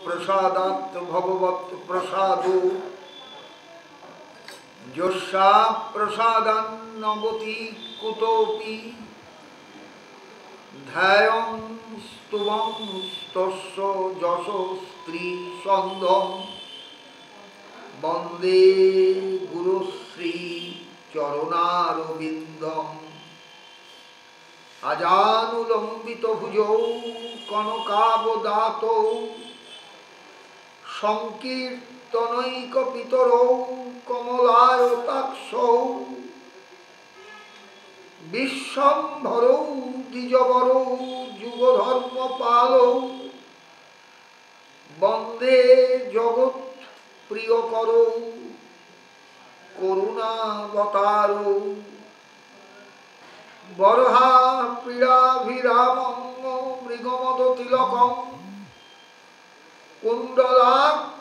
प्रसादात् भगवत् प्रसादो यस्या प्रसादान्नवति कुतोऽपि ध्यायं स्तुवं तस्य यशस्त्री सन्धं वन्दे गुरुश्री चरणारविन्दम् अजानुलम्बितभुजौ कनकावदातौ संकीर्तनैकपितरौ कमलायताक्षौ विश्वम्भरौ द्विजवरौ युगधर्मपालौ वन्दे जगत्प्रियकरौ करुणावतारौ बर्हा पीडाभिरामं मृगमदतिलकं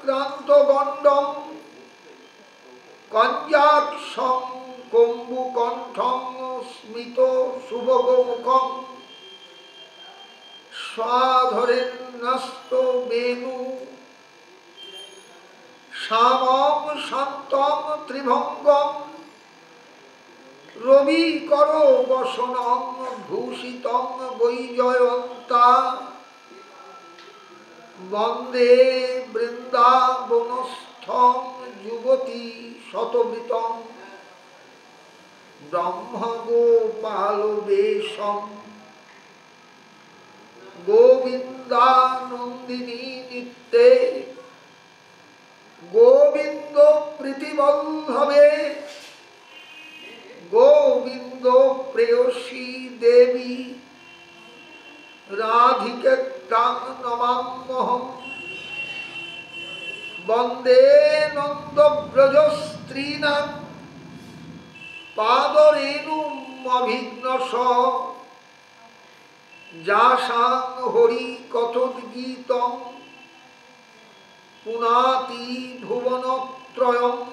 कुण्डलाक्रान्तगण्डं कञ्जाक्षं कुम्भुकण्ठं स्मितसुभगमुखं स्वाधरेन्नस्तो वेणु श्यामं शान्तं त्रिभङ्गं रविकरो वसनं भूषितं वैजयन्ता वन्दे वृन्दावनस्थं युगति शतवृतं ब्रह्मगोपालवेशं गोविन्दानन्दिनी नित्ये गोविन्द प्रीतिवल्लभे गोविंद प्रेयसी देवी राधिके तां नमाम्यहम् वन्दे नन्दव्रजस्त्रीणां पादरेणुमभिघ्नश यासां हरिकथोद्गीतं पुनाति भुवनत्रयम्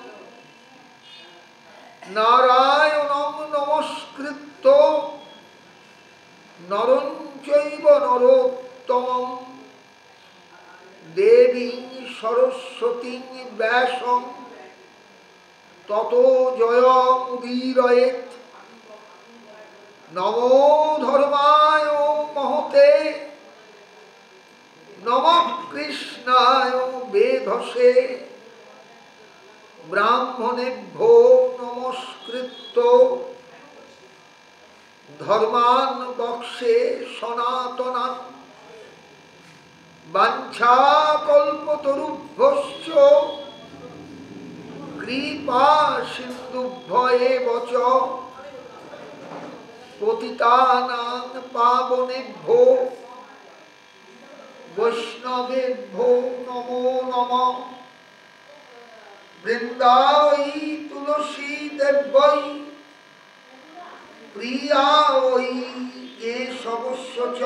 नारायणं नमस्कृत्य नरं चैव नरोत्तमं देवीं सरस्वतीं व्यासं ततो जयमुदीरयेत् नमो धर्माय महते नमः कृष्णाय वेधसे ब्राह्मणेभ्यो नमस्कृत्य धर्मान् वक्षे सनातनान् वाञ्छाकल्पतरुभ्यश्च कृपा सिन्धुभ्य एव च पतितानां पावनेभ्यो वैष्णवेभ्यो नमो नमः वृंदावै तुलसी देवै प्रिया वै केशवस्य च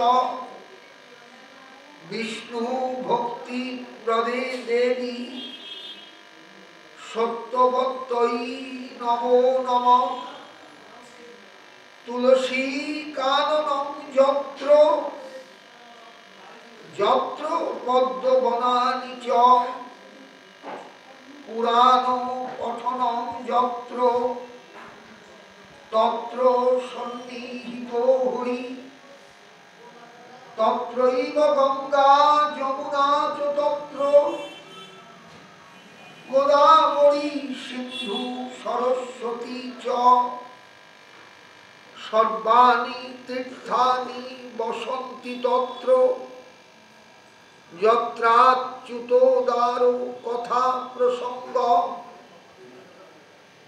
विष्णु भक्ति प्रदे देवी सत्यवत्यै नमो नमः तुलसी काननं यत्र यत्र पद्मवनानि च पुराणं पठनं यत्र तत्र सन्निहितो हरि तत्रैव गंगा यमुना च तत्र गोदावरी सिन्धु सरस्वती च सर्वाणि तीर्थानि वसन्ति तत्र यत्राच्युतोदारो कथा प्रसंग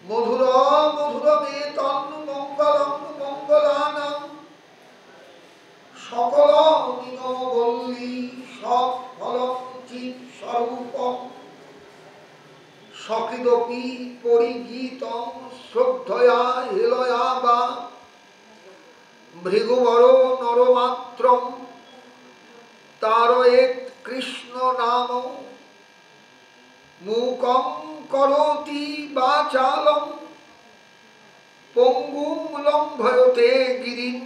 मधुर मधुरमेतन्मंगलं मंगलानां सकल निगमवल्ली सफलं चित्स्वरूपं सकृदपि परिगीतं श्रद्धया हेलया वा भृगुवरो नरमात्रं तारयेत् कृष्ण नाम मूकं करोति वाचालं पंगुं लंघयते गिरिं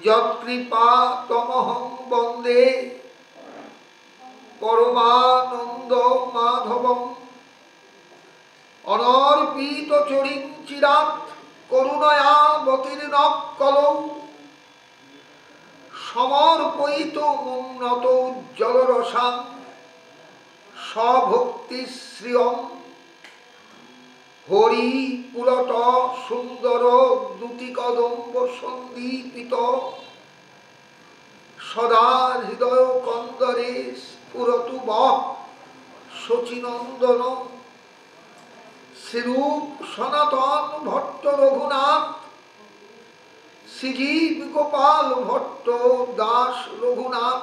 यत्कृपातमहं वन्दे পরমানন্দ মাধবম অনর্পিত চরিঞ্চিরাত করুণয়াবতীর্ণ কলৌ সমর্পয়িত উন্নত উজ্জ্বলরসাং স্বভক্তিশ্রিয়ম হরি পুলট সুন্দর দ্যুতিকদম্ব সন্দীপিত সদা হৃদয় কন্দরে স্ফুরতু বহ শচীনন্দন শ্রীরূপ সনাতন ভট্ট রঘুনাথ শ্রীজীব গোপাল ভট্ট দাস রঘুনাথ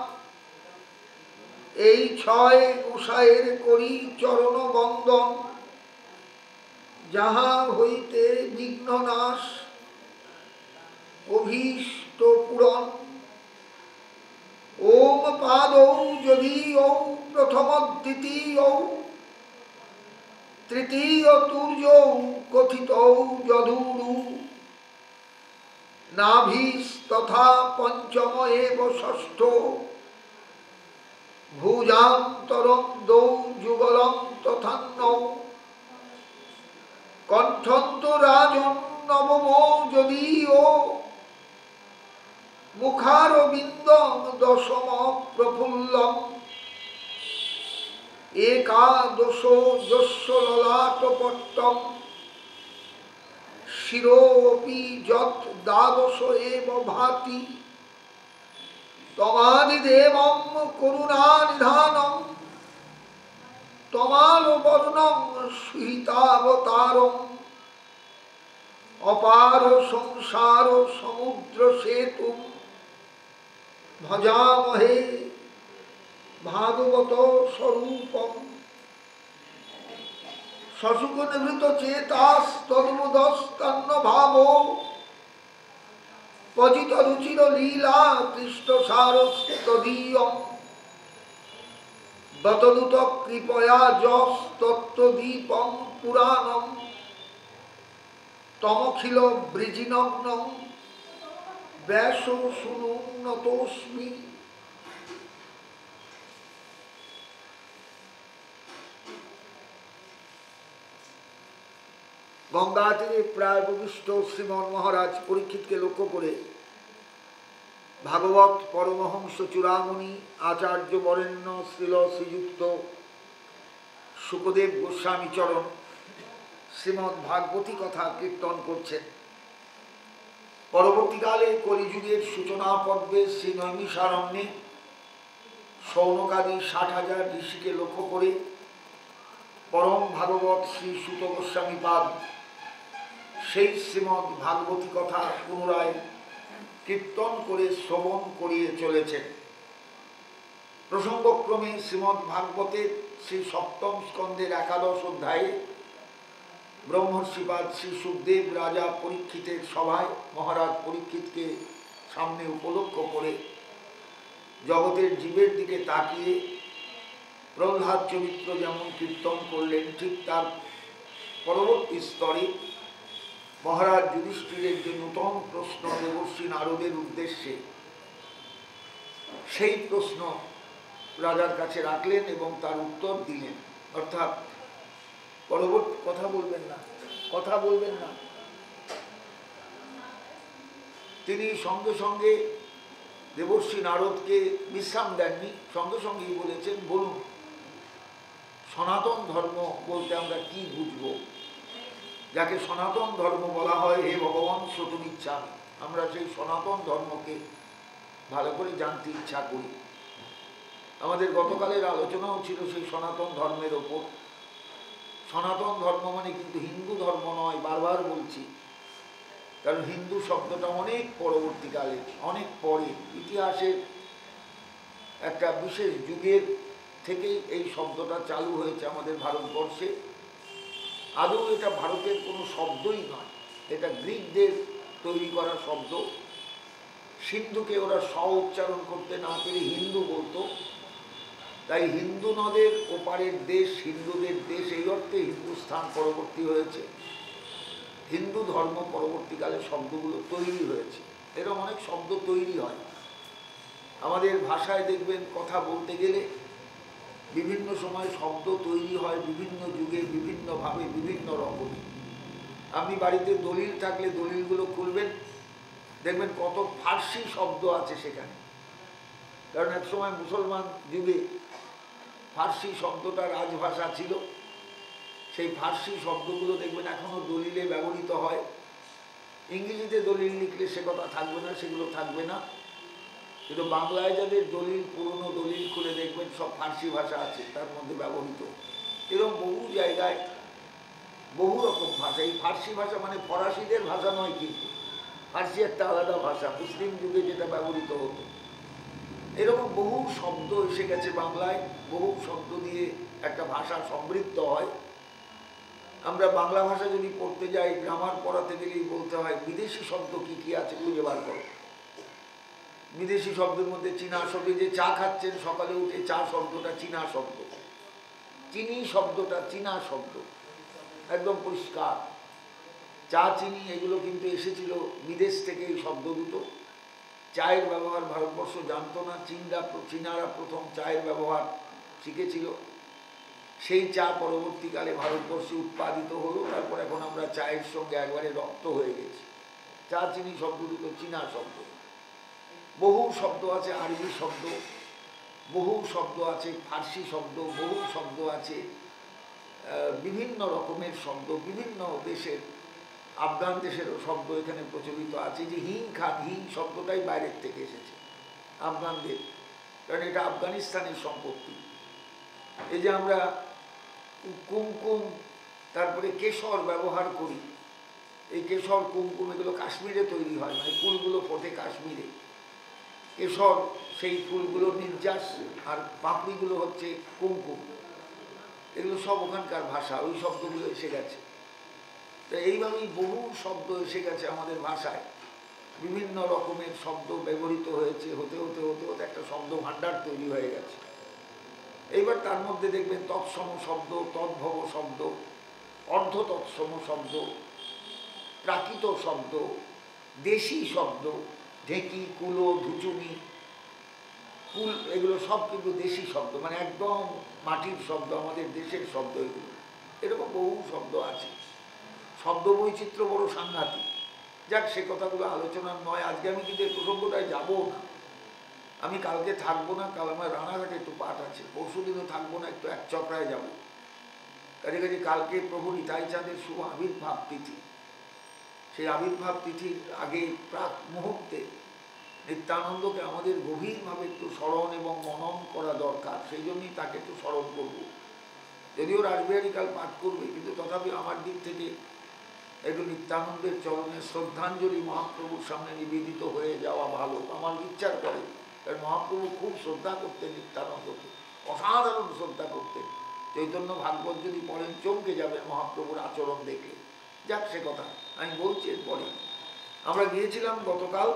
এই ছয় গোসাইয়ের করি চরণ বন্দন যাহা হইতে বিঘ্ন নাশ অভীষ্ট পূরণ ওম পাদৌ যদীয়ৌ প্রথম দ্বিতীয় তৃতীয় তুর্যৌ কথিতৌ যদুরু নাভিস্তথা পঞ্চম এব ষষ্ঠ ভুজান্তরং দৌ যুগলং তথান্নৌ কণ্ঠন্ত রাজন নবমো যদীয় মুখারবিন্দং দশম প্রফুল্লম একাদশ যস্য ললাটপট্টম শিরোপি যৎ দ্বাদশ এব ভাতি তমাদিদেবম করুণানিধানম তমালবর্ণং সুহিতাবতারম অপার সংসার সমুদ্র সেতু ভজামহে ভাগবত স্বরূপম শশুক নিভৃত চেতাস তদ্মুদস্তন্ন ভাব পজিত রুচির লীলা কৃষ্ট সারস্তদীয়ম বতনুত কৃপয়া যশ তত্ত্বদীপম পুরাণম তমখিল বৃজিনগ্ন ব্যাস শুনুন্নতোস্মি। গঙ্গা তীরে প্রায় প্রবিষ্ট শ্রীমন মহারাজ পরীক্ষিতকে লক্ষ্য করে ভাগবত পরমহংস চূড়ামণি আচার্য বরেণ্য শ্রীল শ্রীযুক্ত শুকদেব গোস্বামী চরণ শ্রীমদ্ ভাগবতী কথা কীর্তন করছেন। পরবর্তীকালে কলিযুগের সূচনা পর্বে শ্রী নৈমিষারণ্যে শৌনকাদি 60,000 ঋষিকে লক্ষ্য করে পরম ভাগবত শ্রী সুত গোস্বামী পাদ সেই শ্রীমদ্ ভাগবতী কথা পুনরায় কীর্তন করে শ্রবণ করিয়ে চলেছেন। প্রসঙ্গক্রমে শ্রীমদ্ ভাগবতের শ্রী সপ্তম স্কন্ধের 11 অধ্যায়ে ব্রহ্মর্ষিপাদ শ্রী সুখদেব রাজা পরীক্ষিতের সভায় মহারাজ পরীক্ষিতকে সামনে উপলক্ষ করে জগতের জীবের দিকে তাকিয়ে প্রহ্লাদ চরিত্র যেমন কীর্তন করলেন, ঠিক তার পরবর্তী স্তরে মহারাজ যুধিষ্ঠিরের যে নূতন প্রশ্ন দেবর্ষি নারদের উদ্দেশ্যে, সেই প্রশ্ন রাজার কাছে রাখলেন এবং তার উত্তর দিলেন। অর্থাৎ পরবর্তী কথা বলবেন না তিনি সঙ্গে সঙ্গে দেবর্ষি নারদকে বিশ্রাম দেননি, সঙ্গে সঙ্গেই বলেছেন, বলুন সনাতন ধর্ম বলতে আমরা কি বুঝবো? যাকে সনাতন ধর্ম বলা হয়, হে ভগবান শ্রোতুমিচ্ছামি, আমরা সেই সনাতন ধর্মকে ভালো করে জানতে ইচ্ছা করি। আমাদের গতকালের আলোচনাও ছিল সেই সনাতন ধর্মের ওপর। সনাতন ধর্ম মানে কিন্তু হিন্দু ধর্ম নয়, বারবার বলছি, কারণ হিন্দু শব্দটা অনেক পরবর্তীকালে, অনেক পরে, ইতিহাসের একটা বিশেষ যুগের থেকেই এই শব্দটা চালু হয়েছে আমাদের ভারতবর্ষে। আদৌ এটা ভারতের কোনো শব্দই নয়, এটা গ্রিকদের তৈরি করা শব্দ। সিন্ধুকে ওরা স উচ্চারণ করতে না পেরে হিন্দু বলতো, তাই হিন্দু নদের ওপারের দেশ, হিন্দুদের দেশ, এই অর্থে হিন্দুস্থান পরবর্তী হয়েছে। হিন্দু ধর্ম পরবর্তীকালে শব্দগুলো তৈরি হয়েছে। এরকম অনেক শব্দ তৈরি হয় আমাদের ভাষায়। দেখবেন কথা বলতে গেলে বিভিন্ন সময় শব্দ তৈরি হয় বিভিন্ন যুগে বিভিন্নভাবে বিভিন্ন রকমের। আপনি বাড়িতে দলিল থাকলে দলিলগুলো খুলবেন, দেখবেন কত ফার্সি শব্দ আছে সেখানে। কারণ এক সময় মুসলমান যুগে ফার্সি শব্দটা রাজভাষা ছিল। সেই ফার্সি শব্দগুলো দেখবেন এখনও দলিলে ব্যবহৃত হয়। ইংরেজিতে দলিল লিখলে সে কথা থাকবে না, সেগুলো থাকবে না, কিন্তু বাংলায় যাদের দলিল, পুরনো দলিল খুলে দেখবেন সব ফার্সি ভাষা আছে তার মধ্যে ব্যবহৃত। এরকম বহু জায়গায় বহু রকম ভাষা। এই ফার্সি ভাষা মানে ফরাসিদের ভাষা নয়, কিন্তু ফার্সি একটা আলাদা ভাষা, মুসলিম যুগে যেটা ব্যবহৃত হতো। এরকম বহু শব্দ এসে গেছে বাংলায়, বহু শব্দ দিয়ে একটা ভাষা সমৃদ্ধ হয়। আমরা বাংলা ভাষা যদি পড়তে যাই, গ্রামার পড়াতে গেলেই বলতে হয় বিদেশি শব্দ কি কি আছে খুঁজে বার করো। বিদেশি শব্দের মধ্যে চীনা শব্দ, যে চা খাচ্ছেন সকালে উঠে, চা শব্দটা চীনা শব্দ, চিনি শব্দটা চীনা শব্দ, একদম পরিষ্কার। চা, চিনি এগুলো কিন্তু এসেছিল বিদেশ থেকে। এই শব্দ দুটো, চায়ের ব্যবহার ভারতবর্ষ জানতো না, চীনারা প্রথম চায়ের ব্যবহার শিখেছিল। সেই চা পরবর্তীকালে ভারতবর্ষে উৎপাদিত হলো, তারপর এখন আমরা চায়ের সঙ্গে একবারে রপ্ত হয়ে গেছি। চা, চিনি শব্দ দুটো চীনা শব্দ। বহু শব্দ আছে আরবি শব্দ, বহু শব্দ আছে ফার্সি শব্দ, বহু শব্দ আছে বিভিন্ন রকমের শব্দ, বিভিন্ন দেশের। আফগান দেশেরও শব্দ এখানে প্রচলিত আছে। যে হিং খান, হিং শব্দটাই বাইরের থেকে এসেছে আফগানদের, কারণ এটা আফগানিস্তানের সম্পত্তি। এই যে আমরা কুমকুম, তারপরে কেশর ব্যবহার করি, এই কেশর কুমকুম এগুলো কাশ্মীরে তৈরি হয়, মানে ফুলগুলো ফোটে কাশ্মীরে। কেশর সেই ফুলগুলো নির্যাস, আর পাপড়িগুলো হচ্ছে কুমকুম। এগুলো সব ওখানকার ভাষা, ওই শব্দগুলো এসে গেছে। তো এইভাবেই বহু শব্দ এসে গেছে আমাদের ভাষায়, বিভিন্ন রকমের শব্দ ব্যবহৃত হয়েছে। হতে হতে হতে হতে একটা শব্দ ভাণ্ডার তৈরি হয়ে গেছে। এইবার তার মধ্যে দেখবেন তৎসম শব্দ, তদ্ভব শব্দ, অর্ধ তৎসম শব্দ, প্রাকৃত শব্দ, দেশি শব্দ, ঢেকি, কুলো, ধুচুনি, কুল, এগুলো সব কিন্তু দেশি শব্দ, মানে একদম মাটির শব্দ, আমাদের দেশের শব্দ এগুলো। এরকম বহু শব্দ আছে। শব্দ বৈচিত্র্য বড় সাংঘাতিক। যাক, সে কথাগুলো আলোচনার নয়। আজকে আমি কিন্তু এই প্রসঙ্গটায় যাবো না। আমি কালকে থাকবো না, কাল আমার রানাঘাটে একটু পাঠ আছে, পরশু দিনও থাকবো না, একটু একচক্রায় যাবো। কাজে কালকে প্রভু নিতাই চাঁদের শুভ আবির্ভাব তিথি। সেই আবির্ভাব তিথির আগে প্রাক মুহূর্তে নিত্যানন্দকে আমাদের গভীরভাবে একটু স্মরণ এবং মনন করা দরকার। সেই জন্যই তাকে একটু স্মরণ করব। যদিও রাসবিহারী কাল পাঠ করবে, কিন্তু তথাপি আমার দিক থেকে একটু নিত্যানন্দের চরণে শ্রদ্ধাঞ্জলি মহাপ্রভুর সামনে নিবেদিত হয়ে যাওয়া ভালো, আমার ইচ্ছার করে। কারণ মহাপ্রভু খুব শ্রদ্ধা করতেন নিত্যানন্দকে, অসাধারণ শ্রদ্ধা করতেন। চৈতন্য ভাগবত যদি পড়েন চমকে যাবে মহাপ্রভুর আচরণ দেখলে। যাক, সে কথা আমি বলছি এরপরে। আমরা গিয়েছিলাম গতকাল।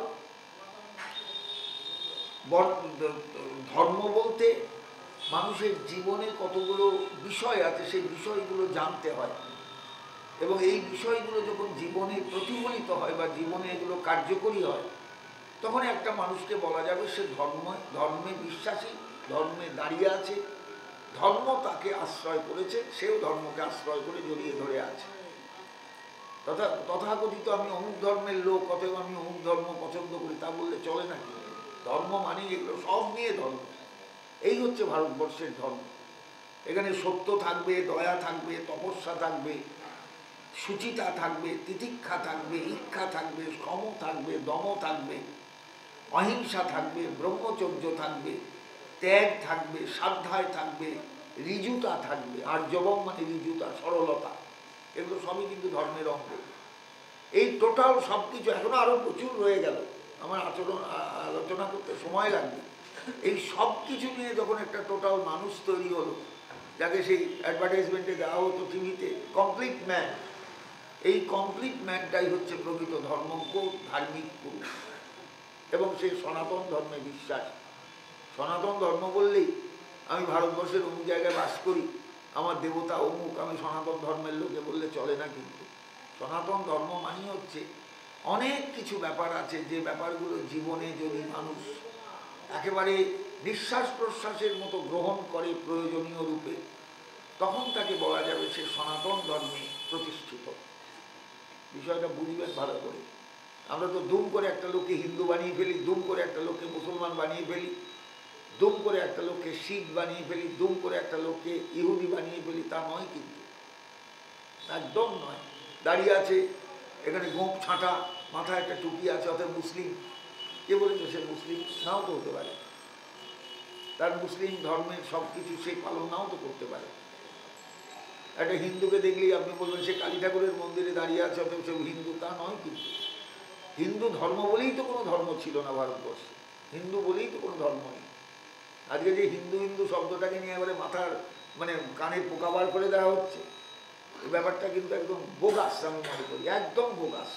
ধর্ম বলতে মানুষের জীবনে কতগুলো বিষয় আছে, সেই বিষয়গুলো জানতে হয়, এবং এই বিষয়গুলো যখন জীবনে প্রতিফলিত হয় বা জীবনে এগুলো কার্যকরী হয়, তখন একটা মানুষকে বলা যাবে সে ধর্মে বিশ্বাসী, ধর্মে দাঁড়িয়ে আছে, ধর্ম তাকে আশ্রয় করেছে, সেও ধর্মকে আশ্রয় করে জড়িয়ে ধরে আছে। তথাকথিত আমি অমুক ধর্মের লোক, অতএব আমি অমুক ধর্ম পছন্দ করি, তা বললে চলে নাকি? ধর্ম মানে এগুলো সব নিয়ে ধর্ম। এই হচ্ছে ভারতবর্ষের ধর্ম। এখানে সত্য থাকবে, দয়া থাকবে, তপস্যা থাকবে, সুচিতা থাকবে, তিতিক্ষা থাকবে, ইচ্ছা থাকবে, সম থাকবে, দম থাকবে, অহিংসা থাকবে, ব্রহ্মচর্য থাকবে, ত্যাগ থাকবে, সাধ্যায় থাকবে, ঋজুতা থাকবে। আর জবম মানে ঋজুতা, সরলতা, এগুলো সবই কিন্তু ধর্মের অঙ্গ। এই টোটাল সব কিছু, এখনো আরও প্রচুর রয়ে গেল, আমার আলোচনা করতে সময় লাগবে। এই সব কিছু নিয়ে যখন একটা টোটাল মানুষ তৈরি হলো, যাকে সেই অ্যাডভার্টাইজমেন্টে দেওয়া হতো টিভিতে, কমপ্লিট ম্যান, এই কমপ্লিট ম্যানটাই হচ্ছে প্রকৃত ধর্মজ্ঞ, ধার্মিক পুরুষ, এবং সেই সনাতন ধর্মে বিশ্বাস। সনাতন ধর্ম বললেই আমি ভারতবর্ষের অমুক জায়গায় বাস করি, আমার দেবতা অমুক, আমি সনাতন ধর্মের লোকে বললে চলে না। কিন্তু সনাতন ধর্ম মানে হচ্ছে অনেক কিছু ব্যাপার আছে, যে ব্যাপারগুলো জীবনে যদি মানুষ একেবারে নিঃশ্বাস প্রশ্বাসের মতো গ্রহণ করে প্রয়োজনীয় রূপে, তখন তাকে বলা যাবে সে সনাতন ধর্মে প্রতিষ্ঠিত। বিষয়টা বুঝবেন ভালো করে। আমরা তো দুম করে একটা লোককে হিন্দু বানিয়ে ফেলি, দুম করে একটা লোককে মুসলমান বানিয়ে ফেলি, দুম করে একটা লোককে শিখ বানিয়ে ফেলি, দুম করে একটা লোককে ইহুদি বানিয়ে ফেলি। তা নয়, কিন্তু একদম নয়। দাঁড়িয়ে আছে, এখানে গোঁপ ছাঁটা, মাথায় একটা টুপি আছে, অর্থাৎ মুসলিম। কে বলেছে সে মুসলিম? নাও তো হতে পারে। তার মুসলিম ধর্মের সব কিছু সে পালন নাও তো করতে পারে। একটা হিন্দুকে দেখলেই আপনি বলবেন সে কালী ঠাকুরের মন্দিরে দাঁড়িয়ে আছে, অথবা সে হিন্দু। তা নয় কিন্তু। হিন্দু ধর্ম বলেই তো কোনো ধর্ম ছিল না ভারতবর্ষে। হিন্দু বলেই তো কোনো ধর্ম নেই। আজকে যে হিন্দু হিন্দু শব্দটাকে নিয়ে এবারে মাথার মানে কানের পোকা বার করে দেওয়া হচ্ছে, এই ব্যাপারটা কিন্তু একদম বোগাস আমি মনে করি, একদম বোগাস।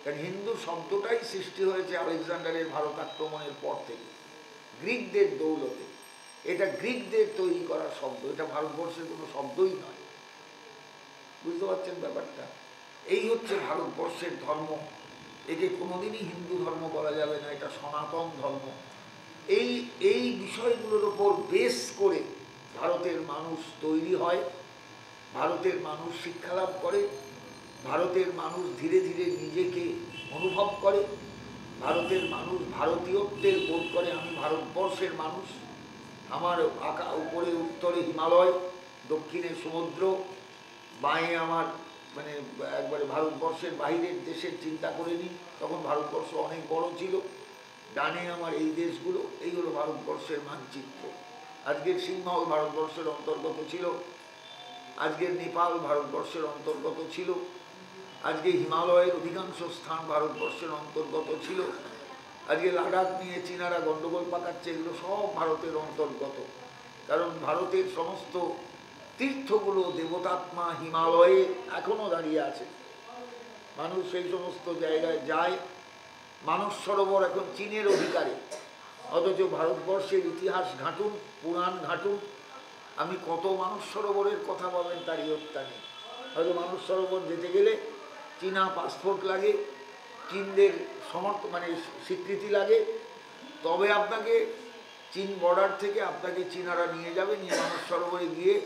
কারণ হিন্দু শব্দটাই সৃষ্টি হয়েছে আলেকজান্ডারের ভারত আক্রমণের পর থেকে, গ্রিকদের দৌলতে। এটা গ্রিকদের তৈরি করা শব্দ, এটা ভারতবর্ষের কোনো শব্দই নয়। বুঝতে পারছেন ব্যাপারটা? এই হচ্ছে ভারতবর্ষের ধর্ম। একে কোনোদিনই হিন্দু ধর্ম বলা যাবে না, এটা সনাতন ধর্ম। এই এই বিষয়গুলোর ওপর বেস করে ভারতের মানুষ তৈরি হয়, ভারতের মানুষ শিক্ষালাভ করে, ভারতের মানুষ ধীরে ধীরে নিজেকে অনুভব করে, ভারতের মানুষ ভারতীয়ত্বের বোধ করে। আমি ভারতবর্ষের মানুষ, আমার উপরে উত্তরে হিমালয়, দক্ষিণে সমুদ্র, বাঁয়ে আমার মানে একবারে ভারতবর্ষের বাইরের দেশের চিন্তা করে নিই, তখন ভারতবর্ষ অনেক বড় ছিল। ডানে আমার এই দেশগুলো, এই হলো ভারতবর্ষের মানচিত্র। আজকের সিংহল ভারতবর্ষের অন্তর্গত ছিল, আজকের নেপাল ভারতবর্ষের অন্তর্গত ছিল, আজকে হিমালয়ের অধিকাংশ স্থান ভারতবর্ষের অন্তর্গত ছিল, আজকে লাদাখ নিয়ে চীনারা গণ্ডগোল পাকাচ্ছে, এগুলো সব ভারতের অন্তর্গত। কারণ ভারতের সমস্ত তীর্থগুলো দেবতাত্মা হিমালয়ে এখনও দাঁড়িয়ে আছে। মানুষ সেই সমস্ত জায়গায় যায়। মানস সরোবর এখন চীনের অধিকারে, অথচ ভারতবর্ষের ইতিহাস ঘাঁটুন, পুরাণ ঘাঁটুন, আমি কত মানস সরোবরের কথা বলেন তার ইয়ত্তা নেই। হয়তো মানস সরোবর যেতে গেলে চীনা পাসপোর্ট লাগে, চীনদের মানে স্বীকৃতি লাগে, তবে আপনাকে চীন বর্ডার থেকে আপনাকে চীনারা নিয়ে যাবে, নিয়ে মানস সরোবরে গিয়ে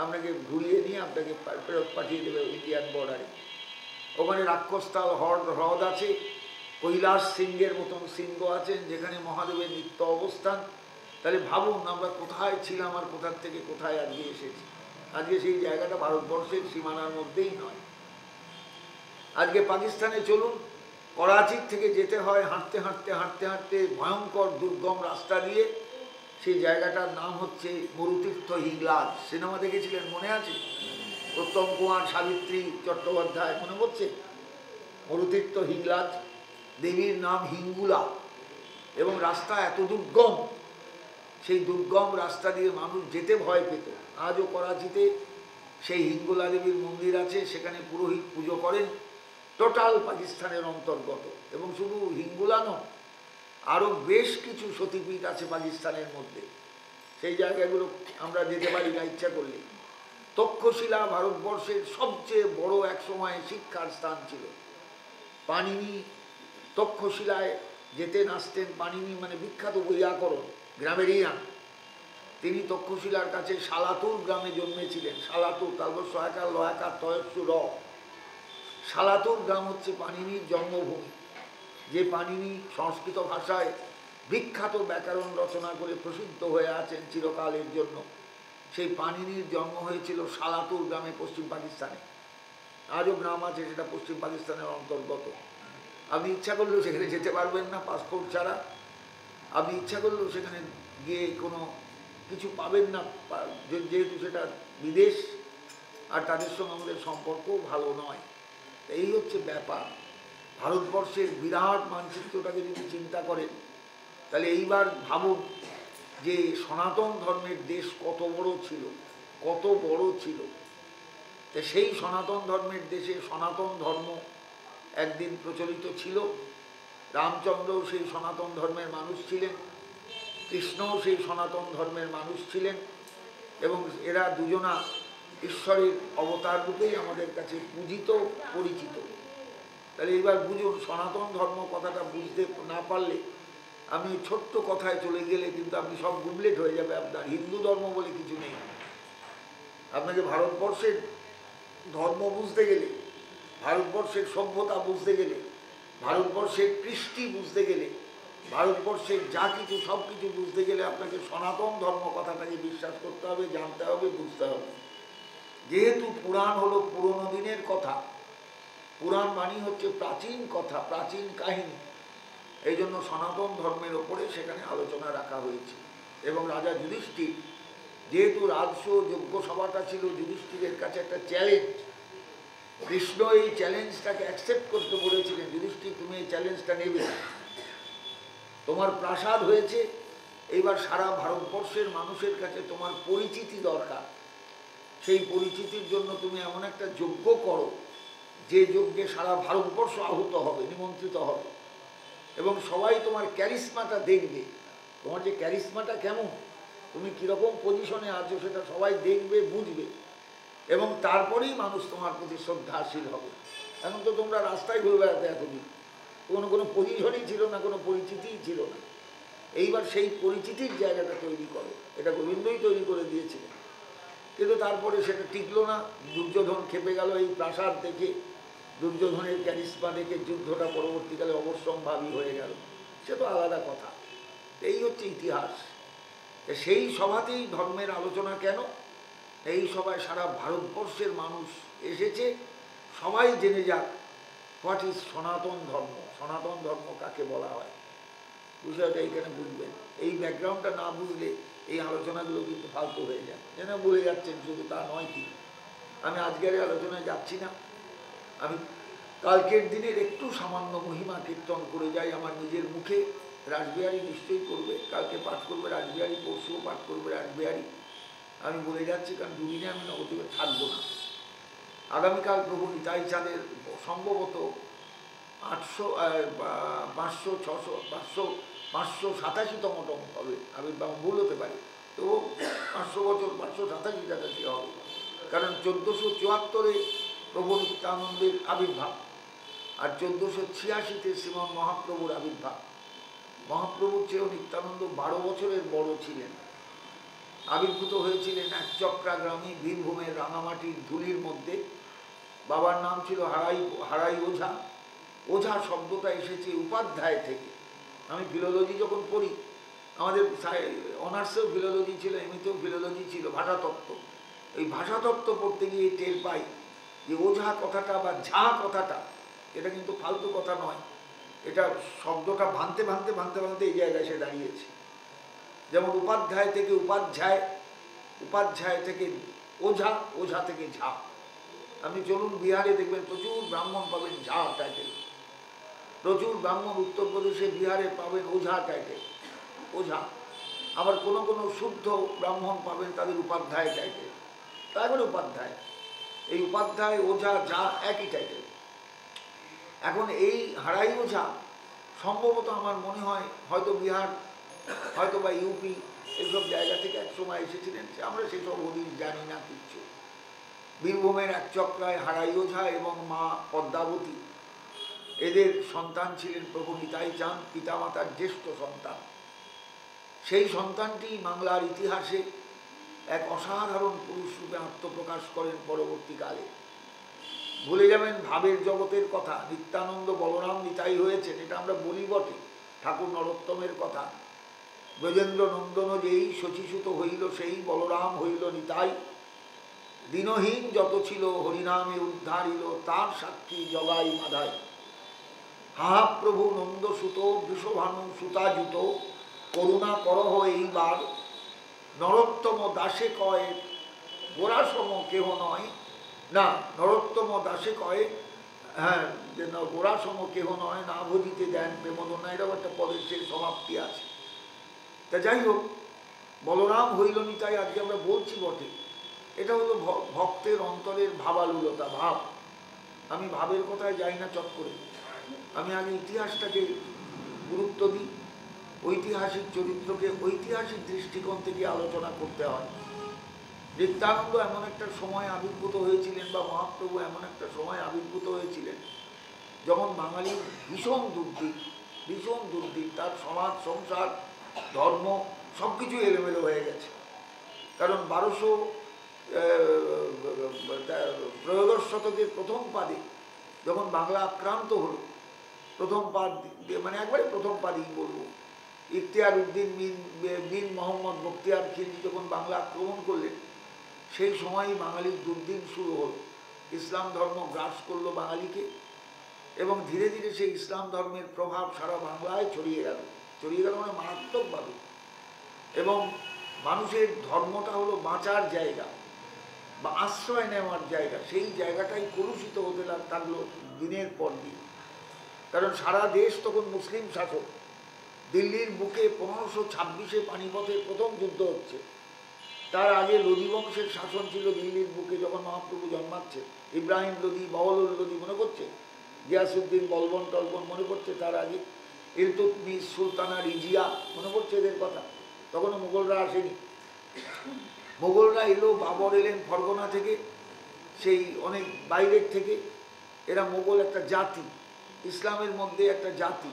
আপনাকে ঘুরিয়ে নিয়ে আপনাকে ফেরত পাঠিয়ে দেবে ইন্ডিয়ান বর্ডারে। ওখানে রাক্ষসতাল হ্রদ আছে, কৈলাস সিংহের মতন সিংহ আছেন, যেখানে মহাদেবের নিত্য অবস্থান। তাহলে ভাবুন আমরা কোথায় ছিলাম আর কোথার থেকে কোথায় আজকে এসেছি। আজকে সেই জায়গাটা ভারতবর্ষের সীমানার মধ্যেই নয়। আজকে পাকিস্তানে চলুন, করাচির থেকে যেতে হয় হাঁটতে হাঁটতে হাঁটতে হাঁটতে ভয়ঙ্কর দুর্গম রাস্তা দিয়ে। সেই জায়গাটার নাম হচ্ছে মরুতীর্থ হিংলাজ। সিনেমা দেখেছিলেন, মনে আছে? উত্তম কুমার, সাবিত্রী চট্টোপাধ্যায়, মনে পড়ছে? মরুতীর্থ হিংলাজ, দেবীর নাম হিঙ্গুলা, এবং রাস্তা এত দুর্গম, সেই দুর্গম রাস্তা দিয়ে মানুষ যেতে ভয় পেত। আজও করাচিতে সেই হিঙ্গুলা দেবীর মন্দির আছে, সেখানে পুরোহিত পুজো করেন। টোটাল পাকিস্তানের অন্তর্গত। এবং শুধু হিঙ্গুলা নয়, আরও বেশ কিছু সতীপীঠ আছে পাকিস্তানের মধ্যে। সেই জায়গাগুলো আমরা যেতে পারি না ইচ্ছা করলে। তক্ষশিলা ভারতবর্ষের সবচেয়ে বড় এক সময় শিক্ষার স্থান ছিল। পাণিনি তক্ষশিলায় যেতেন আসতেন। পাণিনি মানে বিখ্যাত বৈয়াকরণ, গ্রামেরিয়ান। তিনি তক্ষশিলার কাছে সালাতুর গ্রামে জন্মেছিলেন। সালাতুর, তারপর সয়াকার লয়াকার তয়স্সু র। সালাতুর গ্রাম হচ্ছে পাণিনির জন্মভূমি। যে পাণিনি সংস্কৃত ভাষায় বিখ্যাত ব্যাকরণ রচনা করে প্রসিদ্ধ হয়ে আছেন চিরকালের জন্য, সেই পাণিনির জন্ম হয়েছিল সালাতুর গ্রামে, পশ্চিম পাকিস্তানে। আজও গ্রাম আছে, সেটা পশ্চিম পাকিস্তানের অন্তর্গত। আপনি ইচ্ছা করলেও সেখানে যেতে পারবেন না পাসপোর্ট ছাড়া। আপনি ইচ্ছা করলেও সেখানে গিয়ে কোনো কিছু পাবেন না, যেহেতু সেটা বিদেশ, আর তাদের সঙ্গে আমাদের সম্পর্কও ভালো নয়। এই হচ্ছে ব্যাপার। ভারতবর্ষের বিরাট মানচিত্রটাকে যদি চিন্তা করেন, তাহলে এইবার ভাবুন যে সনাতন ধর্মের দেশ কত বড় ছিল, কত বড় ছিল। তো সেই সনাতন ধর্মের দেশে সনাতন ধর্ম একদিন প্রচলিত ছিল। রামচন্দ্রও সেই সনাতন ধর্মের মানুষ ছিলেন, কৃষ্ণও সেই সনাতন ধর্মের মানুষ ছিলেন, এবং এরা দুজনা ঈশ্বরের অবতার রূপেই আমাদের কাছে পূজিত, পরিচিত। তাহলে এবার বুঝুন, সনাতন ধর্ম কথাটা বুঝতে না পারলে আমি ছোট্ট কথায় চলে গেলে কিন্তু আপনি সব গুবলেট হয়ে যাবে আপনার। হিন্দু ধর্ম বলে কিছু নেই। আপনাকে ভারতবর্ষের ধর্ম বুঝতে গেলে, ভারতবর্ষের সভ্যতা বুঝতে গেলে, ভারতবর্ষের কৃষ্টি বুঝতে গেলে, ভারতবর্ষের যা কিছু সব কিছু বুঝতে গেলে আপনাকে সনাতন ধর্ম কথাটাকে বিশ্বাস করতে হবে, জানতে হবে, বুঝতে হবে। যেহেতু পুরাণ হলো পুরনো দিনের কথা, পুরাণ মানি হচ্ছে প্রাচীন কথা, প্রাচীন কাহিনী, এই জন্য সনাতন ধর্মের ওপরে সেখানে আলোচনা রাখা হয়েছে। এবং রাজা যুধিষ্ঠির, যেহেতু রাজস্ব যজ্ঞ সভাটা ছিল যুধিষ্ঠিরের কাছে একটা চ্যালেঞ্জ, কৃষ্ণ এই চ্যালেঞ্জটাকে অ্যাকসেপ্ট করতে বলেছিলেন, যুধিষ্ঠির তুমি এই চ্যালেঞ্জটা নেবে, তোমার প্রাসাদ হয়েছে, এইবার সারা ভারতবর্ষের মানুষের কাছে তোমার পরিচিতি দরকার। সেই পরিচিতির জন্য তুমি এমন একটা যজ্ঞ করো যে যজ্ঞে সারা ভারতবর্ষ আহত হবে, নিমন্ত্রিত হবে, এবং সবাই তোমার ক্যারিশমাটা দেখবে, তোমার যে ক্যারিশমাটা কেমন, তুমি কীরকম পজিশনে আছো সেটা সবাই দেখবে, বুঝবে, এবং তারপরেই মানুষ তোমার প্রতি শ্রদ্ধাশীল হবে। এখন তো তোমরা রাস্তায় ঘুরে বেড়াতে এতদিন, কোনো পজিশনই ছিল না, কোনো পরিচিতিই ছিল না। এইবার সেই পরিচিতির জায়গাটা তৈরি করো, এটা গোবিন্দই তৈরি করে দিয়েছিলেন। কিন্তু তারপরে সেটা টিকলো না, দুর্যোধন খেপে গেল এই প্রাসাদ দেখে, দুর্যোধনের ক্যারিশমা দেখে যুদ্ধটা পরবর্তীকালে অবশ্যম্ভাবী হয়ে গেল, সে তো আলাদা কথা। এই হচ্ছে ইতিহাস। সেই সভাতেই ধর্মের আলোচনা কেন? এই সভায় সারা ভারতবর্ষের মানুষ এসেছে, সবাই জেনে যাক হোয়াট ইজ সনাতন ধর্ম, সনাতন ধর্ম কাকে বলা হয়, বিষয়টা এইখানে বুঝবেন। এই ব্যাকগ্রাউন্ডটা না বুঝলে এই আলোচনাগুলো কিন্তু ফালতু হয়ে যায়, যেন বলে যাচ্ছেন শুধু, তা নয়। কি আমি আজকের আলোচনায় যাচ্ছি না, আমি কালকের দিনের একটু সামান্য মহিমা কীর্তন করে যাই আমার নিজের মুখে। রাসবিহারী নিশ্চয়ই করবে, কালকে পাঠ করবে রাসবিহারী, পরশুও পাঠ করবে রাসবিহারী। আমি বলে যাচ্ছি কারণ দুদিনে আমি নবদ্বীপে থাকবো না। আগামীকাল প্রভু নিতাই চাঁদের সম্ভবত 587তম হবে আবির্ভাব, ভুল হতে পারে, তো 500 বছর 587টা কাছে হবে, কারণ 1474-এ প্রভু নিত্যানন্দের আবির্ভাব, আর 1486-তে শ্রীমন মহাপ্রভুর আবির্ভাব। মহাপ্রভুর চেয়েও নিত্যানন্দ 12 বছরের বড় ছিলেন। আবির্ভূত হয়েছিলেন একচক্রা গ্রামে, বীরভূমের রাঙামাটির ধুলির মধ্যে। বাবার নাম ছিল হারাই ওঝা। ওঝা শব্দটা এসেছে উপাধ্যায় থেকে। আমি ফিলোলজি যখন পড়ি, আমাদের অনার্সেও ফিলোলজি ছিল, এমনিতেও ফিলোলজি ছিল, ভাষাতত্ত্ব। এই ভাষাতত্ত্ব পড়তে গিয়ে টের পাই যে ওঝা কথাটা বা ঝা কথাটা, এটা কিন্তু ফালতু কথা নয়, এটা শব্দটা ভাঙতে ভাঙতে ভাঙতে ভাঙতে এই জায়গায় এসে দাঁড়িয়েছে। যেমন উপাধ্যায় থেকে উপাধ্যায়, উপাধ্যায় থেকে ওঝা, ওঝা থেকে ঝা। আপনি চলুন বিহারে দেখবেন প্রচুর ব্রাহ্মণ পাবেন ঝা টাইটেল, প্রচুর ব্রাহ্মণ উত্তরপ্রদেশে বিহারে পাবেন ওঝা টাইটেল, ওঝা। আবার কোনো কোনো শুদ্ধ ব্রাহ্মণ পাবেন তাদের উপাধ্যায় টাইটেল, তারপরে উপাধ্যায়। এই উপাধ্যায় ওঝা যা একই টাইটেল। এখন এই হারাই ওঝা সম্ভবত আমার মনে হয় হয়তো বিহার, হয়তো বা ইউপি, এইসব জায়গা থেকে একসময় এসেছিলেন, আমরা সেসব হদিস জানি না কিচ্ছু। বীরভূমের একচক্রায় হারাই ওঝা এবং মা পদ্মাবতী, এদের সন্তান ছিলেন প্রভু নিতাই চাঁদ, পিতামাতার জ্যেষ্ঠ সন্তান। সেই সন্তানটি বাংলার ইতিহাসে এক অসাধারণ পুরুষ রূপে আত্মপ্রকাশ করেন পরবর্তীকালে। ভুলে যাবেন ভাবের জগতের কথা, নিত্যানন্দ বলরাম নিতাই হয়েছেন, এটা আমরা বলি বটে, ঠাকুর নরোত্তমের কথা। ব্রজেন্দ্র নন্দন যেই শচীসুত হইল, সেই বলরাম হইল নিতাই। দিনহীন যত ছিল হরিনামে উদ্ধারিল, তার সাক্ষী জগাই মাধাই। হাহা প্রভু নন্দসুত বৃষভানু সুতাযুত, করুণা করহ এইবার। নরোত্তম দাসে কয়ে গোরাসম কেহ নয়, না নরোত্তম দাসে কয়ে, হ্যাঁ গোরাসম কেহ নয়, না ভজিতে দেন প্রেমদনা, এরকম একটা পদের সেই সমাপ্তি আছে। তা যাই হোক, বলরাম হইল নিতাই আজকে আমরা বলছি বটে, এটা হলো ভক্তের অন্তরের ভাবালুলতা, ভাব। আমি ভাবের কথায় যাই না চট করে, আমি আগে ইতিহাসটাকে গুরুত্ব দিই, ঐতিহাসিক চরিত্রকে ঐতিহাসিক দৃষ্টিকোণ থেকে আলোচনা করতে হয়। নিত্যানন্দ এমন একটা সময় আবির্ভূত হয়েছিলেন, বা মহাপ্রভু এমন একটা সময় আবির্ভূত হয়েছিলেন যখন বাঙালির ভীষণ দুর্দিক, ভীষণ দুর্দিন। তার সমাজ সংসার ধর্ম সব কিছু এলোমেলো হয়ে গেছে। কারণ 1213 শতকের প্রথম পাদে যখন বাংলা আক্রান্ত হলো, প্রথম পাদ মানে একবারে প্রথম পাদেই বলবো, ইখতিয়ার উদ্দিন বিন মোহাম্মদ বখতিয়ার খিলজি যখন বাংলা আক্রমণ করলেন, সেই সময়ই বাঙালির দুর্দিন শুরু হলো। ইসলাম ধর্ম গ্রাস করলো বাঙালিকে এবং ধীরে ধীরে সেই ইসলাম ধর্মের প্রভাব সারা বাংলায় ছড়িয়ে গেল মানে মারাত্মকভাবে। এবং মানুষের ধর্মটা হলো বাঁচার জায়গা বা আশ্রয় নেওয়ার জায়গা, সেই জায়গাটাই কলুষিত হতে থাকলো দিনের পর দিন। কারণ সারা দেশ তখন মুসলিম শাসক। দিল্লির বুকে 1526-এ পানিপথের প্রথম যুদ্ধ হচ্ছে। তার আগে লোদি বংশের শাসন ছিল দিল্লির বুকে যখন মহাপ্রভু জন্মাচ্ছে। ইব্রাহিম লোদি, বহলুল লোদি মনে করছে, গিয়াসুদ্দিন বলবন টলবন মনে করছে, তার আগে ইলতুৎমিশ, সুলতানা রিজিয়া মনে করছে এদের কথা। তখনও মুঘলরা আসেনি। মুঘলরা এলো, বাবর এলেন ফরগনা থেকে, সেই অনেক বাইরের থেকে। এরা মুঘল একটা জাতি, ইসলামের মধ্যে একটা জাতি।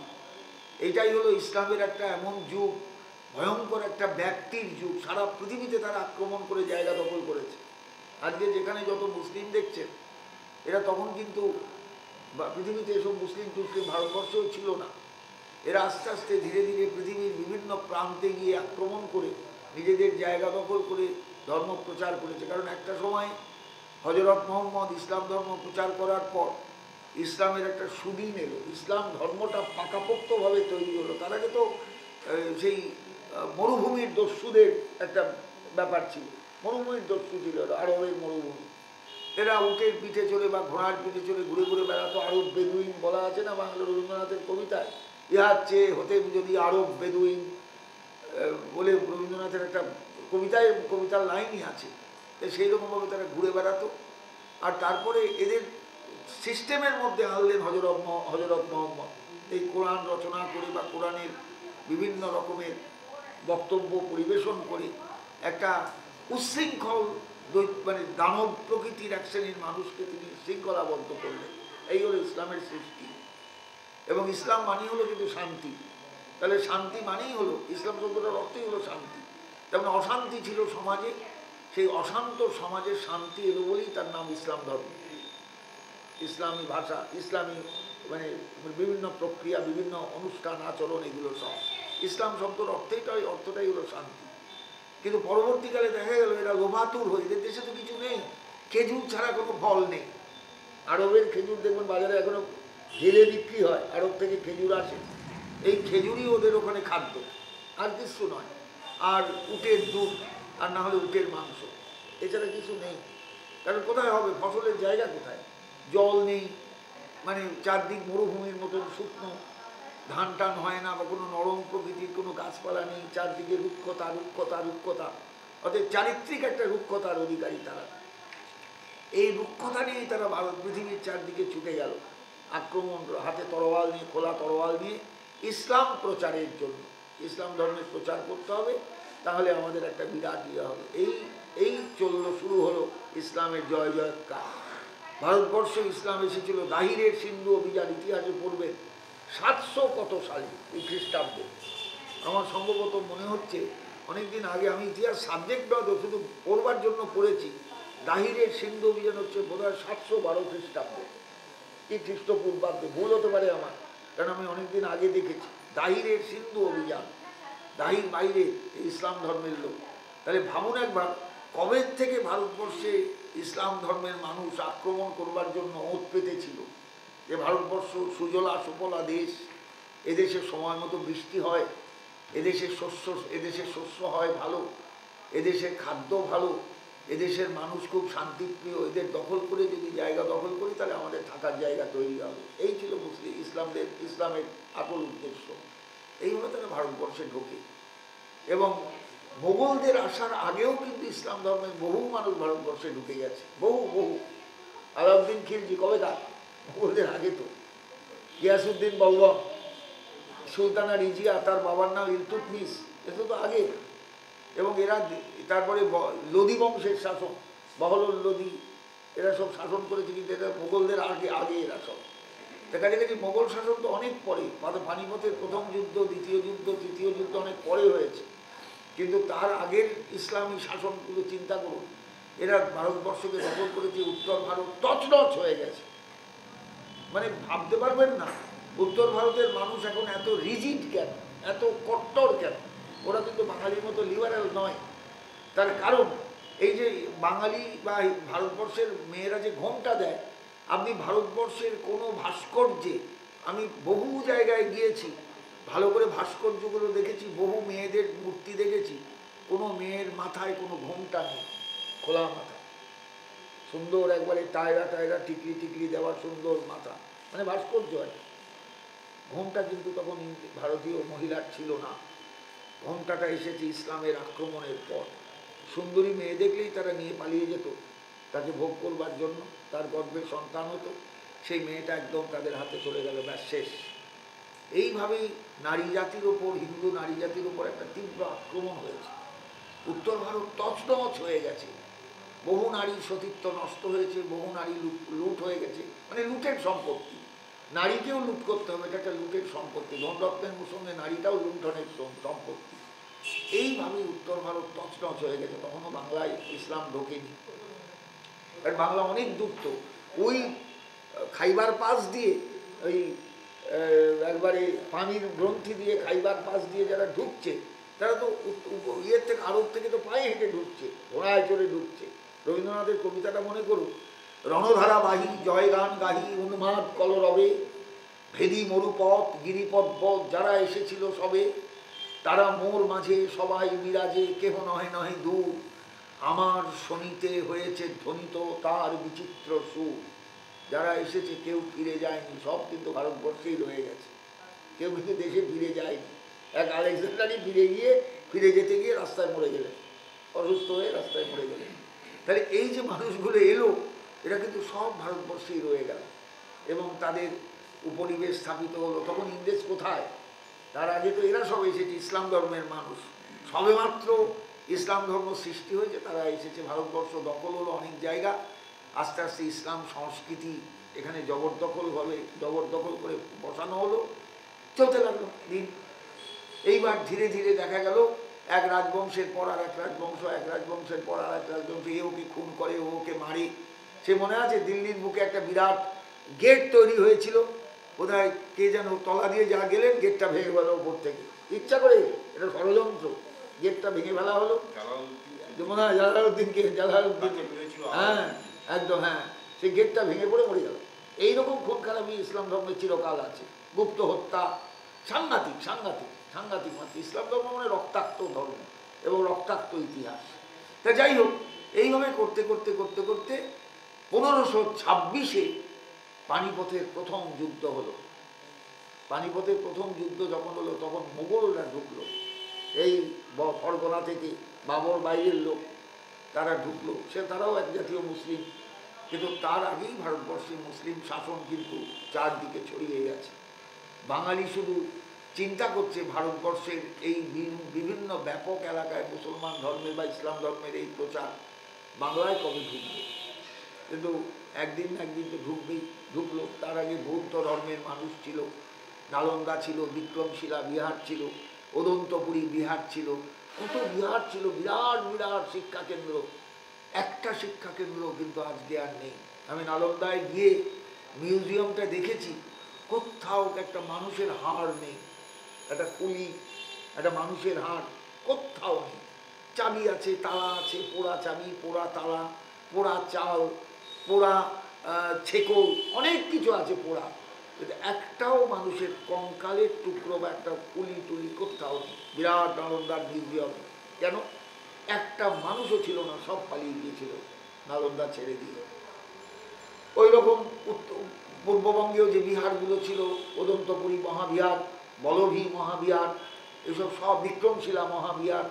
এটাই হলো ইসলামের একটা এমন যুগ, ভয়ঙ্কর একটা ব্যক্তির যুগ। সারা পৃথিবীতে তারা আক্রমণ করে জায়গা দখল করেছে। আজকে যেখানে যত মুসলিম দেখছেন, এরা তখন কিন্তু পৃথিবীতে এসব মুসলিম টুসলিম ভারতবর্ষেও ছিল না। এরা আস্তে আস্তে ধীরে ধীরে পৃথিবীর বিভিন্ন প্রান্তে গিয়ে আক্রমণ করে নিজেদের জায়গা দখল করে ধর্ম প্রচার করেছে। কারণ একটা সময় হযরত মুহাম্মদ ইসলাম ধর্ম প্রচার করার পর ইসলামের একটা সুদিন এলো, ইসলাম ধর্মটা পাকাপোক্তভাবে তৈরি হলো। তার আগে তো সেই মরুভূমির দস্যুদের একটা ব্যাপার ছিল, মরুভূমির দস্যু ছিল, আরবের মরুভূমি। এরা উটের পিঠে চড়ে বা ঘোড়ার পিঠে চড়ে ঘুরে ঘুরে বেড়াতো। আরব বেদুইন বলা আছে না বাংলা রবীন্দ্রনাথের কবিতায়, ইহার চেয়ে হতে যদি আরব বেদুইন বলে রবীন্দ্রনাথের একটা কবিতার লাইনই আছে। সেই রকমভাবে তারা ঘুরে বেড়াতো। আর তারপরে এদের সিস্টেমের মধ্যে আনলেন হযরত মুহাম্মদ। এই কোরআন রচনা করে বা কোরআনের বিভিন্ন রকমের বক্তব্য পরিবেশন করে একটা উচ্ছৃঙ্খল মানে দানব প্রকৃতির এক শ্রেণীর মানুষকে তিনি শৃঙ্খলাবদ্ধ করলেন। এই হলো ইসলামের সৃষ্টি। এবং ইসলাম মানেই হলো কিন্তু শান্তি। তাহলে শান্তি মানেই হলো, ইসলাম শব্দটার অর্থই হলো শান্তি। তেমন অশান্তি ছিল সমাজে, সেই অশান্ত সমাজে শান্তি এলো বলেই তার নাম ইসলাম ধর্ম। ইসলামী ভাষা, ইসলামী মানে বিভিন্ন প্রক্রিয়া, বিভিন্ন অনুষ্ঠান আচরণ, এগুলো সব ইসলাম শব্দের অর্থটাই হলো শান্তি। কিন্তু পরবর্তীকালে দেখা গেল এরা লোভাতুর হয়ে, এদের দেশে তো কিছু নেই, খেজুর ছাড়া কোনো ফল নেই। আরবের খেজুর দেখবেন বাজারে এখনো ঢেলে বিক্রি হয়, আরব থেকে খেজুর আসে, এই খেজুরই ওদের ওখানে খাদ্য, আর কিছু নয়। আর উটের দুধ, আর না হলে উটের মাংস, এছাড়া কিছু নেই। কারণ কোথায় হবে, ফসলের জায়গা কোথায়, জল নেই, মানে চারদিক মরুভূমির মতন শুকনো, ধান টান হয় না বা কোনো নরম প্রকৃতির কোনো গাছপালা নেই, চারদিকে রুক্ষতা রুক্ষতা রুক্ষতা, অর্থাৎ চারিত্রিক একটা রুক্ষতার অধিকারী তারা। এই রুক্ষতা নিয়েই তারা ভারত পৃথিবীর চারদিকে ছুটে গেল আক্রমণ, হাতে তরোয়াল নিয়ে, খোলা তরোয়াল নিয়ে ইসলাম প্রচারের জন্য। ইসলাম ধর্মের প্রচার করতে হবে, তাহলে আমাদের একটা বিরাট ইয়ে হবে। এই শুরু হলো ইসলামের জয় জয়কার। ভারতবর্ষে ইসলাম এসেছিল দাহিরের সিন্ধু অভিযান, ইতিহাসে পড়বেন 700 কত সালে, এই খ্রিস্টাব্দে। আমার সম্ভবত মনে হচ্ছে অনেকদিন আগে, আমি ইতিহাস সাবজেক্ট নয় তো, শুধু পড়বার জন্য পড়েছি। দাহিরের সিন্ধু অভিযান হচ্ছে বোধহয় 712 খ্রিস্টাব্দে কি খ্রিস্টপূর্বাব্দে, ভুল হতে পারে আমার, কারণ আমি অনেকদিন আগে দেখেছি। দাহিরের সিন্ধু অভিযান, দাহির বাইরে ইসলাম ধর্মের লোক। তাহলে ভাবুন একবার, কবে থেকে ভারতবর্ষে ইসলাম ধর্মের মানুষ আক্রমণ করবার জন্য ওঁত পেতেছিল। যে ভারতবর্ষ সুজলা সুফলা দেশ, এদেশে সময় মতো বৃষ্টি হয়, এদেশের শস্য হয় ভালো, এদেশের খাদ্য ভালো, এদেশের মানুষ খুব শান্তিপ্রিয়। এদের দখল করে যদি জায়গা দখল করি, তাহলে আমাদের থাকার জায়গা তৈরি হবে। এই ছিল ইসলামের আসল উদ্দেশ্য। এইভাবে তারা ভারতবর্ষে ঢোকে। এবং মোগলদের আসার আগেও কিন্তু ইসলাম ধর্মের বহু মানুষ ভারতবর্ষে ঢুকে গেছে, বহু। আলাউদ্দিন খিলজি কবে তার, মোগলদের আগে তো। গিয়াসুদ্দিন বলবন, সুলতানা রিজিয়া, তার বাবার নাম ইলতুৎমিশ, এটা তো আগে। এবং এরা তারপরে লোদি বংশের শাসন, বহলুল লোদি, এরা সব শাসন করেছে, কিন্তু এটা মোগলদের আগে এরা সব। দেখা গেছে মোগল শাসন তো অনেক পরে, পানিপথের প্রথম যুদ্ধ, দ্বিতীয় যুদ্ধ, তৃতীয় যুদ্ধ অনেক পরে হয়েছে, কিন্তু তার আগের ইসলামী শাসনগুলো চিন্তা করুন, এরা ভারতবর্ষকে দখল করেছে, উত্তর ভারত তছনছ হয়ে গেছে। মানে ভাবতে পারবেন না উত্তর ভারতের মানুষ এখন এত রিজিড কেন, এত কট্টর কেন। ওরা কিন্তু বাঙালির মতো লিবারেল নয়। তার কারণ এই যে বাঙালি বা ভারতবর্ষের মেয়েরা যে ঘোমটা দেয়, আপনি ভারতবর্ষের কোনো ভাস্কর্যে, আমি বহু জায়গায় গিয়েছি, ভালো করে ভাস্কর্যগুলো দেখেছি, বহু মেয়েদের মূর্তি দেখেছি, কোনো মেয়ের মাথায় কোনো ঘোমটা নেই, খোলা মাথা, সুন্দর একবারে টায়রা টায়রা টিকলি টিকলি দেওয়া সুন্দর মাথা, মানে ভাস্কর্য হয়। ঘোমটা কিন্তু তখন ভারতীয় মহিলার ছিল না, ঘোমটাটা এসেছে ইসলামের আক্রমণের পর। সুন্দরী মেয়ে দেখলেই তারা নিয়ে পালিয়ে যেত, তাকে ভোগ করবার জন্য, তার গর্ভের সন্তান হতো, সেই মেয়েটা একদম তাদের হাতে চলে গেল, ব্যাস শেষ। এইভাবেই নারী জাতির ওপর, হিন্দু নারী জাতির ওপর একটা তীব্র আক্রমণ হয়েছে। উত্তর ভারত তছনছ হয়ে গেছে, বহু নারীর সতীত্ব নষ্ট হয়েছে, বহু নারী লুট হয়ে গেছে, মানে লুটের সম্পত্তি। নারীকেও লুট করতে হবে, এটা একটা লুটের সম্পত্তি, ধনরত্নের সঙ্গে নারীটাও লুণ্ঠনের সম্পত্তি। এইভাবেই উত্তর ভারত তছনছ হয়ে গেছে। তখনও বাংলায় ইসলাম ঢোকেনি, আর বাংলা অনেক দূর, তো ওই খাইবার পাস দিয়ে, ওই একবারে পানির গ্রন্থি দিয়ে খাইবার পাস দিয়ে যারা ঢুকছে, তারা তো ইয়ের থেকে, আরব থেকে তো পায়ে হেঁটে ঢুকছে, ঘোড়ায় চড়ে ঢুকছে। রবীন্দ্রনাথের কবিতাটা মনে করুন, রণধারা বাহি জয় গান গাহি উন্মাদ কলরবে, ভেদি মরুপথ গিরিপথ পথ, যারা এসেছিল সবে, তারা মোর মাঝে সবাই বিরাজে, কেহ নহে নহে দূর, আমার শনিতে হয়েছে ধ্বনিত তার বিচিত্র সুর। যারা এসেছে কেউ ফিরে যায়নি, সব কিন্তু ভারতবর্ষেই রয়ে গেছে, কেউ কিন্তু দেশে ফিরে যায়নি। এক আলেকজান্ডারই ফিরে যেতে গিয়ে রাস্তায় মরে গেলেন, অসুস্থ হয়ে রাস্তায় মরে গেলেন। তাহলে এই যে মানুষগুলো এলো, এরা কিন্তু সব ভারতবর্ষেই রয়ে গেল এবং তাদের উপনিবেশ স্থাপিত হলো। তখন ইংরেজ কোথায়? তার আগে তো এরা সব এসেছে, ইসলাম ধর্মের মানুষ, সবেমাত্র ইসলাম ধর্ম সৃষ্টি হয়েছে, তারা এসেছে, ভারতবর্ষ দখল হলো অনেক জায়গা, আস্তে আস্তে ইসলাম সংস্কৃতি এখানে জবরদখল করে বসানো হলো, চলতে লাগলো দিন। এইবার ধীরে ধীরে দেখা গেল এক রাজবংশের পর আর এক রাজবংশ, এক রাজবংশের পর আর এক রাজবংশ, এ ওকে খুন করে, ও ওকে মারে। সে মনে আছে দিল্লির বুকে একটা বিরাট গেট তৈরি হয়েছিল, বোধহয় কে যেন তলা দিয়ে যা গেলেন, গেটটা ভেঙে গেল ওপর থেকে, ইচ্ছা করে, এটা ষড়যন্ত্র, গেটটা ভেঙে ফেলা হলো। মনে হয় জালালউদ্দিনকে, হ্যাঁ একদম, হ্যাঁ, সেই গেটটা ভেঙে পড়ে মরে গেল। এইরকম খুন খারাপি ইসলাম ধর্মের চিরকাল আছে, গুপ্ত হত্যা, সাংঘাতিক সাংঘাতিক সাংঘাতিক মাত্র। ইসলাম ধর্ম মানে রক্তাক্ত ধর্ম এবং রক্তাক্ত ইতিহাস। তা যাই হোক, এইভাবে করতে করতে করতে করতে 1526-এ পানিপথের প্রথম যুদ্ধ হলো। পানিপথের প্রথম যুদ্ধ যখন হলো, তখন মোগলরা ঢুকলো, এই ফরগনা থেকে বাবর বাইরের লোক তারা ঢুকলো। তারাও এক জাতীয় মুসলিম, কিন্তু তার আগেই ভারতবর্ষে মুসলিম শাসন কিন্তু চারদিকে ছড়িয়ে গেছে। বাঙালি শুধু চিন্তা করছে ভারতবর্ষের এই বিভিন্ন ব্যাপক এলাকায় মুসলমান ধর্মের বা ইসলাম ধর্মের এই প্রচার বাংলায় কবে ঢুকবে, কিন্তু একদিন না একদিন তো ঢুকবেই। ঢুকলো। তার আগে বৌদ্ধ ধর্মের মানুষ ছিল, নালন্দা ছিল, বিক্রমশিলা বিহার ছিল, অদন্তপুরী বিহার ছিল, কত বিহার ছিল, বিরাট বিরাট শিক্ষাকেন্দ্র। একটা শিক্ষাকেন্দ্র কিন্তু আজকে আর নেই। আমি নালন্দায় গিয়ে মিউজিয়ামটা দেখেছি, কোথাও একটা মানুষের হাড় নেই, একটা কুলি, একটা মানুষের হাড় কোথাও নেই। চাবি আছে, তালা আছে, পোড়া চাবি, পোড়া তালা, পোড়া চাল, পোড়া ছেকল, অনেক কিছু আছে পোড়া, কিন্তু একটাও মানুষের কঙ্কালের টুকরো বা একটা কুলি টুলি কোথাও নেই। বিরাট নালন্দার মিউজিয়াম, কেন? একটা মানুষও ছিল না, সব পালিয়ে গিয়েছিল নালন্দা ছেড়ে দিয়ে। ওই রকম পূর্ববঙ্গেও যে বিহারগুলো ছিল, অদন্তপুরী মহাবিহার, বলভী মহাবিহার, এসব সব, বিক্রমশিলা মহাবিহার,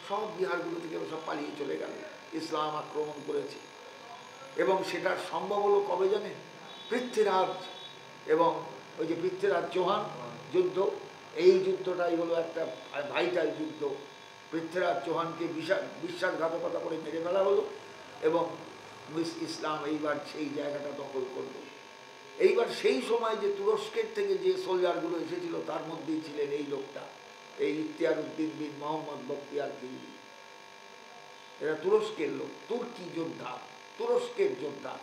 সব বিহারগুলো থেকে সব পালিয়ে চলে গেল, ইসলাম আক্রমণ করেছে। এবং সেটা সম্ভব হলো কবে জানেন? পৃথ্বীরাজ এবং ওই যে পৃথ্বীরাজ চৌহান যুদ্ধ, এই যুদ্ধটাই হলো একটা ভাইটাল যুদ্ধ। পৃথ্বীরাজ চৌহানকে বিশ্বাসঘাতকতা করে মেরে ফেলা হলো এবং ইসলাম এইবার সেই জায়গাটা দখল করল। এইবার সেই সময় যে তুরস্কের থেকে যে সোলজারগুলো এসেছিল তার মধ্যেই ছিলেন এই লোকটা, এই ইখতিয়ার উদ্দিন বিন মোহাম্মদ বখতিয়ার খিলজি। এরা তুরস্কের লোক, তুর্কি যোদ্ধা, তুরস্কের যোদ্ধা।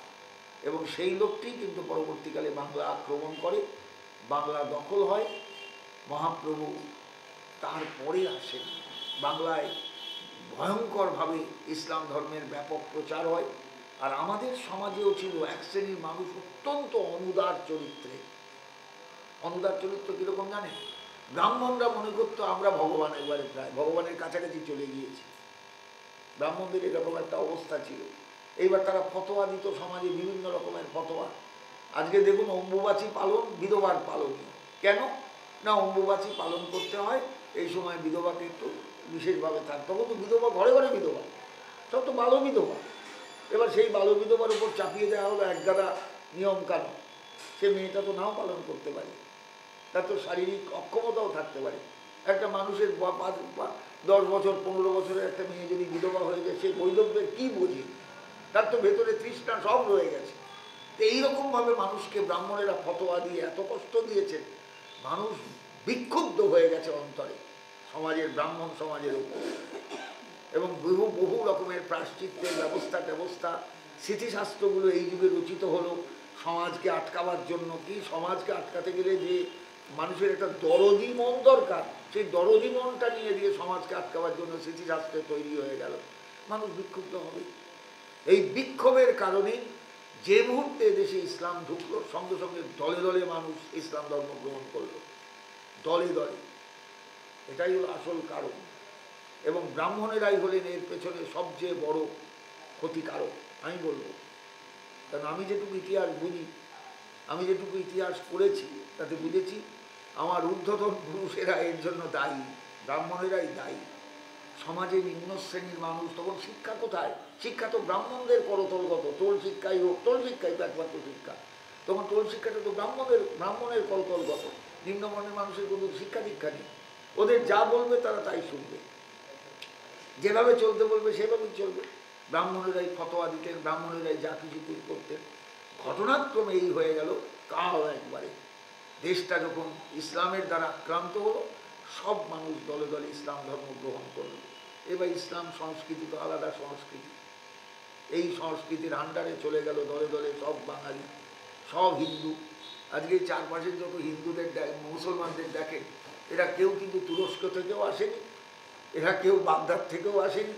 এবং সেই লোকটি কিন্তু পরবর্তীকালে বাংলা আক্রমণ করে, বাংলা দখল হয়। মহাপ্রভু তারপরে আসেন, বাংলায় ভয়ঙ্করভাবে ইসলাম ধর্মের ব্যাপক প্রচার হয়। আর আমাদের সমাজেও ছিল এক শ্রেণীর মানুষ অত্যন্ত অনুদার চরিত্রে। অনুদার চরিত্র কীরকম জানেন? ব্রাহ্মণরা মনে করতো আমরা ভগবান, একবারে প্রায় ভগবানের কাছাকাছি চলে গিয়েছি। ব্রাহ্মণদের এরকম একটা অবস্থা ছিল। এইবার তারা ফতোয়া দিত সমাজে, বিভিন্ন রকমের ফতোয়া। আজকে দেখুন অম্বুবাচী পালন বিধবার পালনীয়। কেন না? অম্বুবাচী পালন করতে হয়, এই সময় বিধবাকে একটু বিশেষভাবে থাকতে। তখন তো বিধবা ঘরে ঘরে বিধবা, সব তো বাল্য বিধবা। এবার সেই বাল্য বিধবার উপর চাপিয়ে দেওয়া হলো একগাদা নিয়মকানুন। সে মেয়েটা তো নাও পালন করতে পারে, তার তো শারীরিক অক্ষমতাও থাকতে পারে। একটা মানুষের 10 বছর 15 বছরের একটা মেয়ে যদি বিধবা হয়ে যায়, সে বৈধব্যের কী বোঝে? তার তো ভেতরে তৃষ্ণা সব রয়ে গেছে। তো এইরকমভাবে মানুষকে ব্রাহ্মণেরা ফতোয়া দিয়ে এত কষ্ট দিয়েছেন, মানুষ বিক্ষুব্ধ হয়ে গেছে অন্তরে সমাজের, ব্রাহ্মণ সমাজের উপর। এবং বহু বহু রকমের প্রায়শ্চিত্তের ব্যবস্থা স্মৃতিশাস্ত্রগুলো এই যুগে রচিত হলো সমাজকে আটকাবার জন্য। কি সমাজকে আটকাতে গেলে যে মানুষের একটা দরদি মন দরকার, সেই দরদি মনটা নিয়ে দিয়ে সমাজকে আটকাবার জন্য স্মৃতিশাস্ত্রে তৈরি হয়ে গেল। মানুষ বিক্ষুব্ধ হবে। এই বিক্ষোভের কারণে যে মুহূর্তে দেশে ইসলাম ঢুকলো, সঙ্গে সঙ্গে দলে দলে মানুষ ইসলাম ধর্ম গ্রহণ করলো, দলে দলে। এটাই হলো আসল কারণ। এবং ব্রাহ্মণেরাই হলেন এর পেছনে সবচেয়ে বড় ক্ষতিকারক আমি বলবো। কারণ আমি যেটুকু ইতিহাস বুঝি, আমি যেটুকু ইতিহাস পড়েছি, তাতে বুঝেছি আমার ঊর্ধ্বতন পুরুষেরা এর জন্য দায়ী, ব্রাহ্মণেরাই দায়ী। সমাজে নিম্ন শ্রেণীর মানুষ, তখন শিক্ষা কোথায়? শিক্ষা তো ব্রাহ্মণদের করতলগত, টোল শিক্ষাই হোক, টোল শিক্ষাই তো একমাত্র শিক্ষা। তখন টোল শিক্ষাটা তো ব্রাহ্মণের করতলগত। নিম্নবর্ণের মানুষের কোনো শিক্ষা দীক্ষা নেই। ওদের যা বলবে তারা তাই শুনবে, যেভাবে চলতে বলবে সেভাবেই চলবে। ব্রাহ্মণেরাই ফতোয়া দিতেন, ব্রাহ্মণেরাই যা কিছু করতেন। ঘটনাক্রমে এই হয়ে গেল কাল একবারে। দেশটা যখন ইসলামের দ্বারা আক্রান্ত হলো, সব মানুষ দলে দলে ইসলাম ধর্ম গ্রহণ করল। এবার ইসলাম সংস্কৃতি তো আলাদা সংস্কৃতি, এই সংস্কৃতির আন্ডারে চলে গেল দলে দলে সব বাঙালি, সব হিন্দু। আজকে চারপাশের যত হিন্দুদের মুসলমানদের দেখেন, এরা কেউ কিন্তু তুরস্ক থেকেও আসেনি, এরা কেউ বাগদাদ থেকেও আসেনি,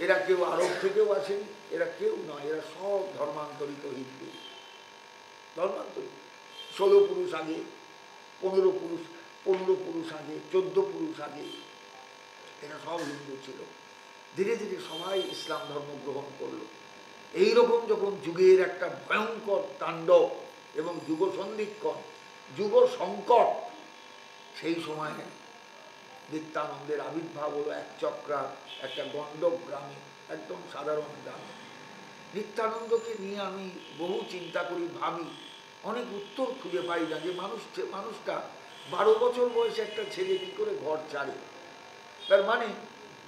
এরা কেউ আরব থেকেও আসেনি, এরা কেউ নয়, এরা সব ধর্মান্তরিত হিন্দু। ধর্মান্তরিত 16 পুরুষ আগে, 15 পুরুষ আগে, 14 পুরুষ আগে, এরা সব হিন্দু ছিল। ধীরে ধীরে সবাই ইসলাম ধর্ম গ্রহণ করলো। এইরকম যখন যুগের একটা ভয়ঙ্কর তাণ্ডব এবং যুগ সন্ধিক্ষণ, যুগ সংকট, সেই সময় নিত্যানন্দের আবির্ভাব হলো এক চক্রা, একটা গণ্ডক গ্রামে, একদম সাধারণ গ্রামে। নিত্যানন্দকে নিয়ে আমি বহু চিন্তা করি, ভাবি, অনেক উত্তর খুঁজে পাই না। যে মানুষটা 12 বছর বয়সে একটা ছেলে কী করে ঘর ছাড়ে? তার মানে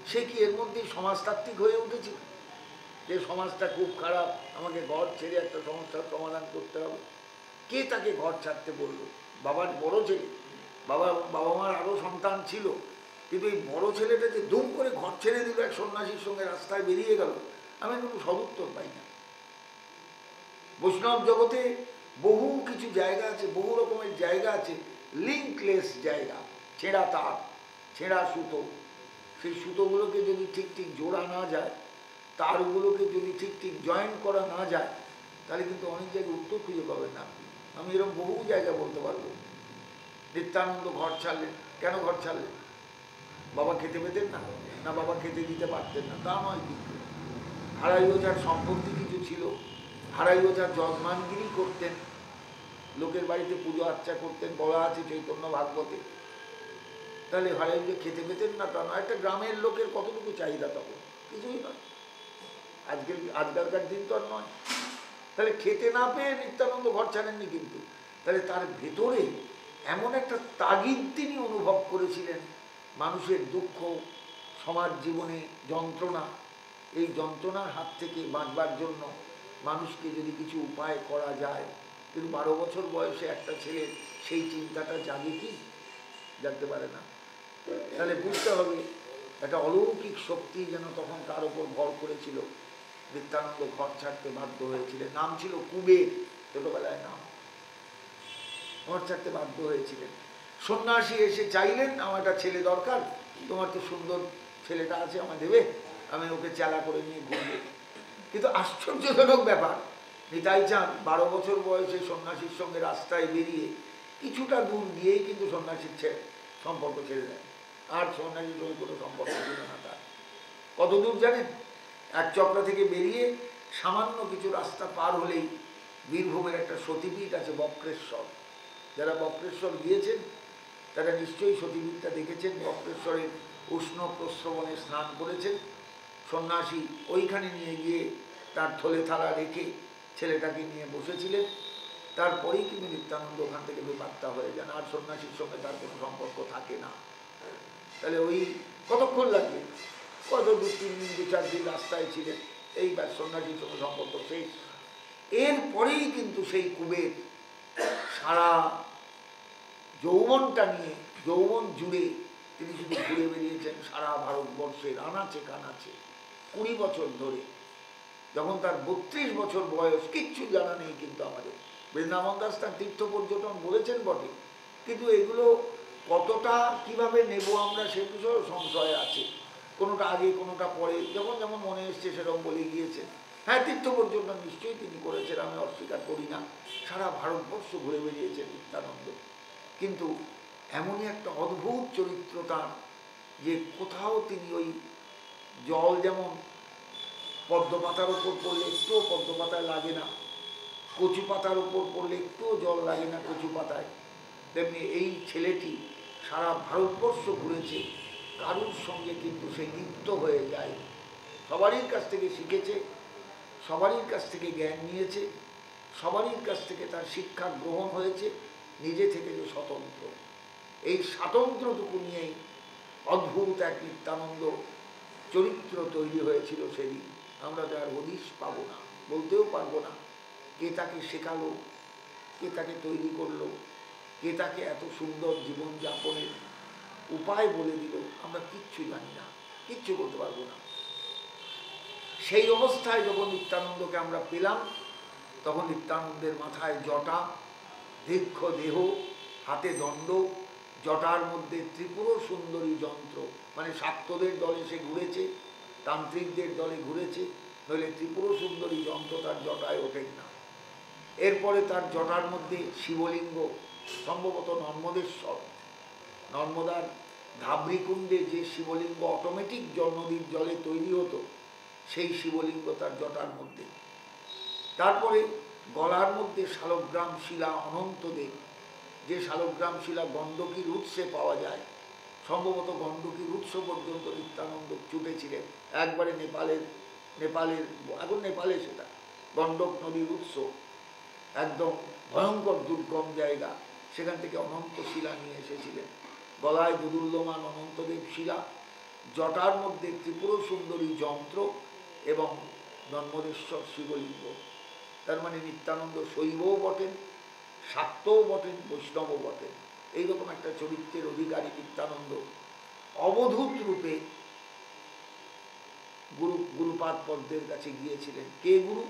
সে কি এর মধ্যেই সমাজতাত্ত্বিক হয়ে উঠেছিল যে সমাজটা খুব খারাপ, আমাকে ঘর ছেড়ে একটা সমস্যার সমাধান করতে হবে? কে তাকে ঘর ছাড়তে বলল? বাবার বড় ছেলে, বাবা মার আরও সন্তান ছিল, কিন্তু এই বড় ছেলেটা যে দুম করে ঘর ছেড়ে দিল, এক সন্ন্যাসীর সঙ্গে রাস্তায় বেরিয়ে গেল, আমি কোনো সদুত্তর পাই না। বৈষ্ণব জগতে বহু কিছু জায়গা আছে, বহু রকমের জায়গা আছে, লিঙ্কলেস জায়গা, ছেঁড়া তার, ছেঁড়া সুতো। সেই সুতোগুলোকে যদি ঠিক ঠিক জোড়া না যায়, তারগুলোকে যদি ঠিক ঠিক জয়েন করা না যায়, তাহলে কিন্তু অনেক জায়গায় উত্তর খুঁজে পাবেন না। আমি এরকম বহু জায়গা বলতে পারবো। নিত্যানন্দ ঘর ছাড়লেন, কেন ঘর ছাড়লেন? বাবা খেতে পেতেন না, না বাবা খেতে দিতে পারতেন না, তা নয়। কিন্তু হারাই ওঝার সম্পত্তি কিছু ছিল, হারাই ওঝার যজমানগিরি করতেন, লোকের বাড়িতে পুজো আর্চা করতেন, বলা আছে চৈতন্য ভাগবতে। তাহলে হারাই ওঝা খেতে পেতেন না তা নয়। একটা গ্রামের লোকের কতটুকু চাহিদা তখন? কিছুই নয়। আজকালকার দিন তো আর নয়। তাহলে খেতে না পেয়ে নিত্যানন্দ ঘর ছাড়েননি, কিন্তু তাহলে তার ভেতরে এমন একটা তাগিদ তিনি অনুভব করেছিলেন, মানুষের দুঃখ, সমাজ জীবনে যন্ত্রণা, এই যন্ত্রণার হাত থেকে বাঁচবার জন্য মানুষকে যদি কিছু উপায় করা যায়, কিন্তু 12 বছর বয়সে একটা ছেলের সেই চিন্তাটা জাগে কি? জাগতে পারে না। তাহলে বুঝতে হবে একটা অলৌকিক শক্তি যেন তখন তার উপর ভর করেছিল। নিত্যানন্দ ঘর ছাড়তে বাধ্য হয়েছিলেন। নাম ছিল কুবের, ছোটবেলায় নাম। ঘর ছাড়তে বাধ্য হয়েছিলেন। সন্ন্যাসী এসে চাইলেন, আমার একটা ছেলে দরকার, তোমার তো সুন্দর ছেলেটা আছে, আমায় দেবে, আমি ওকে চেলা করে নিয়ে ঘুরবো। কিন্তু আশ্চর্যজনক ব্যাপার, নিতাই চাঁদ 12 বছর বয়সে সন্ন্যাসীর সঙ্গে রাস্তায় বেরিয়ে কিছুটা দূর গিয়েই কিন্তু সন্ন্যাসীর সম্পর্ক ছেড়ে দেয়। আর সন্ন্যাসীর সঙ্গে কোনো সম্পর্ক ছিল না তার। কত দূর জানেন? এক চক্র থেকে বেরিয়ে সামান্য কিছু রাস্তা পার হলেই বীরভূমের একটা সতীপীঠ আছে, বক্রেশ্বর। যারা বক্রেশ্বর গিয়েছেন তারা নিশ্চয়ই সতীপীঠটা দেখেছেন। বক্রেশ্বরের উষ্ণ প্রস্রবণে স্নান করেছেন। সন্ন্যাসী ওইখানে নিয়ে গিয়ে তার থলে থালা রেখে ছেলেটাকে নিয়ে বসেছিলেন। তারপরেই কিন্তু নিত্যানন্দ ওখান থেকে বেপাত্তা হয়ে যান, আর সন্ন্যাসীর সঙ্গে তার কোনো সম্পর্ক থাকে না। তাহলে ওই কতক্ষণ লাগবে? কত 2-3 দিন 2-4 দিন রাস্তায় ছিলেন, এইবার সন্ন্যাসীর সঙ্গে সম্পর্ক শেষ। এরপরেই কিন্তু সেই কুবের সারা যৌবনটা নিয়ে, যৌবন জুড়ে তিনি শুধু ঘুরে বেরিয়েছেন সারা ভারতবর্ষের আনাচে কানাচে 20 বছর ধরে। যখন তার 32 বছর বয়স, কিচ্ছু জানা নেই কিন্তু আমাদের। বৃন্দাবন দাস তার তীর্থ পর্যটন বলেছেন বটে, কিন্তু এগুলো কতটা কিভাবে নেব আমরা সে বিষয়েও সংশয় আছে। কোনোটা আগে কোনোটা পরে, যখন যেমন মনে এসছে সেরকম বলে গিয়েছেন। হ্যাঁ, তীর্থ পর্যটন নিশ্চয়ই তিনি করেছেন, আমি অস্বীকার করি না। সারা ভারতবর্ষ ঘুরে বেরিয়েছেন নিত্যানন্দ। কিন্তু এমনই একটা অদ্ভুত চরিত্র তার, যে কোথাও তিনি ওই জল যেমন পদ্ম পাতার উপর পড়লে একটুও পদ্ম পাতায় লাগে না, কচু পাতার উপর পড়লে একটুও জল লাগে না কচু পাতায়, তেমনি এই ছেলেটি সারা ভারতবর্ষ ঘুরেছে, কারুর সঙ্গে কিন্তু সে লিপ্ত হয়ে যায়। সবারই কাছ থেকে শিখেছে, সবারই কাছ থেকে জ্ঞান নিয়েছে, সবারই কাছ থেকে তার শিক্ষা গ্রহণ হয়েছে, নিজে থেকে যে স্বতন্ত্র। এই স্বাতন্ত্র্যটুকু নিয়েই অদ্ভুত এক নিত্যানন্দ চরিত্র তৈরি হয়েছিল সেদিন। আমরা যার হদিশ পাবো না, বলতেও পারবো না কে তাকে শেখালো, কে তাকে তৈরি করলো, কে তাকে এত সুন্দর জীবনযাপনের উপায় বলে দিল, আমরা কিচ্ছু জানি না, কিচ্ছু করতে পারবো না। সেই অবস্থায় যখন নিত্যানন্দকে আমরা পেলাম, তখন নিত্যানন্দের মাথায় জটা, দীর্ঘ দেহ, হাতে দণ্ড, জটার মধ্যে ত্রিপুর সুন্দরী যন্ত্র। মানে শাক্তদের দলে সে ঘুরেছে, তান্ত্রিকদের দলে ঘুরেছে, নইলে ত্রিপুর সুন্দরী যন্ত্র তার জটায় ওঠেন না। এরপরে তার জটার মধ্যে শিবলিঙ্গ, সম্ভবত নর্মদেশ্বর, নর্মদার ধাবরিকুণ্ডে যে শিবলিঙ্গ অটোমেটিক জন্মদিন জলে তৈরি হতো, সেই শিবলিঙ্গ তার জটার মধ্যে। তারপরে গলার মধ্যে শালগ্রাম শিলা অনন্তদেব, যে শালগ্রাম শিলা গণ্ডকীর উৎসে পাওয়া যায়, সম্ভবত গণ্ডকীর উৎস পর্যন্ত নিত্যানন্দ ছুটেছিলেন। একবারে নেপালের এখন নেপালে সেটা গণ্ডক নদীর উৎস, একদম ভয়ঙ্কর দুর্গম জায়গা, সেখান থেকে অনন্ত শিলা নিয়ে এসেছিলেন। গলায় দুদুল্যমান অনন্তদেব শিলা, জটার মধ্যে ত্রিপুর সুন্দরী যন্ত্র এবং নর্মদেশ্বর শিবলিঙ্গ। তার মানে নিত্যানন্দ শৈবও বটেন, শাক্তও বটেন, বৈষ্ণবও বটেন। এইরকম একটা চরিত্রের অধিকারী নিত্যানন্দ অবধূত রূপে গুরুপাদ পদ্মের কাছে গিয়েছিলেন। কে গুরু?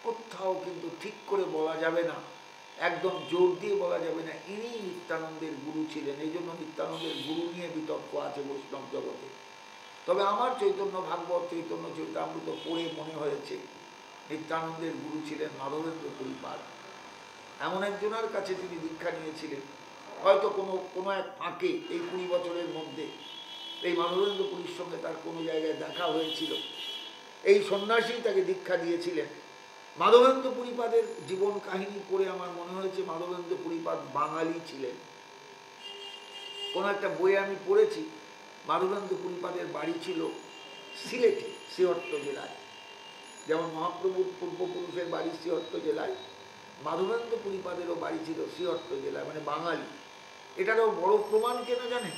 কোথাও কিন্তু ঠিক করে বলা যাবে না, একদম জোর দিয়ে বলা যাবে না ইনি নিত্যানন্দের গুরু ছিলেন। এই জন্য নিত্যানন্দের গুরু নিয়ে বিতর্ক আছে বৈষ্ণব জগতে। তবে আমার চৈতন্য ভাগবত, চৈতন্য চরিতামৃত পড়ে মনে হয়েছে নিত্যানন্দের গুরু ছিলেন মাধবেন্দ্র পুরীপাদ। এমন একজনের কাছে তিনি দীক্ষা নিয়েছিলেন, হয়তো কোনো এক ফাঁকে এই 20 বছরের মধ্যে এই মাধবেন্দ্র পুরীর সঙ্গে তার কোনো জায়গায় দেখা হয়েছিল। এই সন্ন্যাসী তাকে দীক্ষা দিয়েছিলেন। মাধবেন্দ্র পুরীপাদের জীবন কাহিনী পড়ে আমার মনে হয়েছে মাধবেন্দ্র পুরীপাদ বাঙালি ছিলেন। কোনো একটা বইয়ে আমি পড়েছি মাধবেন্দ্র পুরীপাদের বাড়ি ছিল সিলেটে, সিহট্ট জেলায়। যেমন মহাপ্রভুর পূর্বপুরুষের বাড়ি সিহট্ট জেলায়, মাধবেন্দ্র পুরীপাদেরও বাড়ি ছিল সিহট্ট জেলায়, মানে বাঙালি। এটারও বড় প্রমাণ কেন জানেন?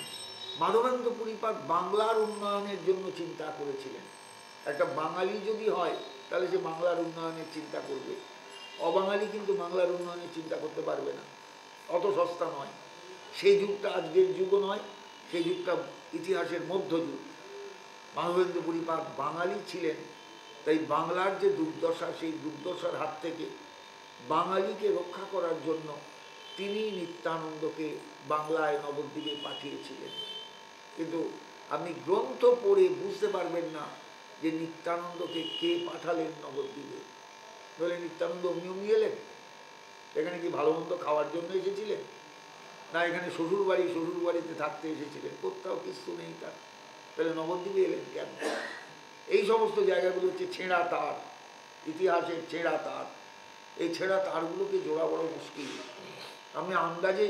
মাধবেন্দ্র পুরীপাদ বাংলার উন্নয়নের জন্য চিন্তা করেছিলেন। একটা বাঙালি যদি হয় তাহলে সে বাংলার উন্নয়নের চিন্তা করবে। অবাঙালি কিন্তু বাংলার উন্নয়নের চিন্তা করতে পারবে না, অত সস্তা নয়। সেই যুগটা আজকের যুগও নয়, সেই যুগটা ইতিহাসের মধ্যযুগ। মানবেন্দ্র পরিপাক বাঙালি ছিলেন, তাই বাংলার যে দুর্দশা, সেই দুর্দশার হাত থেকে বাঙালিকে রক্ষা করার জন্য তিনি নিত্যানন্দকে বাংলায় নবদ্বীপে পাঠিয়েছিলেন। কিন্তু আপনি গ্রন্থ পড়ে বুঝতে পারবেন না যে নিত্যানন্দকে কে পাঠালেন নবদ্বীপে। বলে নিত্যানন্দ অমনি অমনি এলেন? এখানে কি ভালো মন্দ খাওয়ার জন্য এসেছিলেন, না এখানে শ্বশুর বাড়িতে থাকতে এসেছিলেন? কোথাও কিছু নেই তার। তাহলে নবদ্বীপে এলেন কেন? এই সমস্ত জায়গাগুলো হচ্ছে ছেঁড়া তার, ইতিহাসের ছেঁড়া তার। এই ছেঁড়া তারগুলোকে জোড়া বড় মুশকিল। আপনি আন্দাজে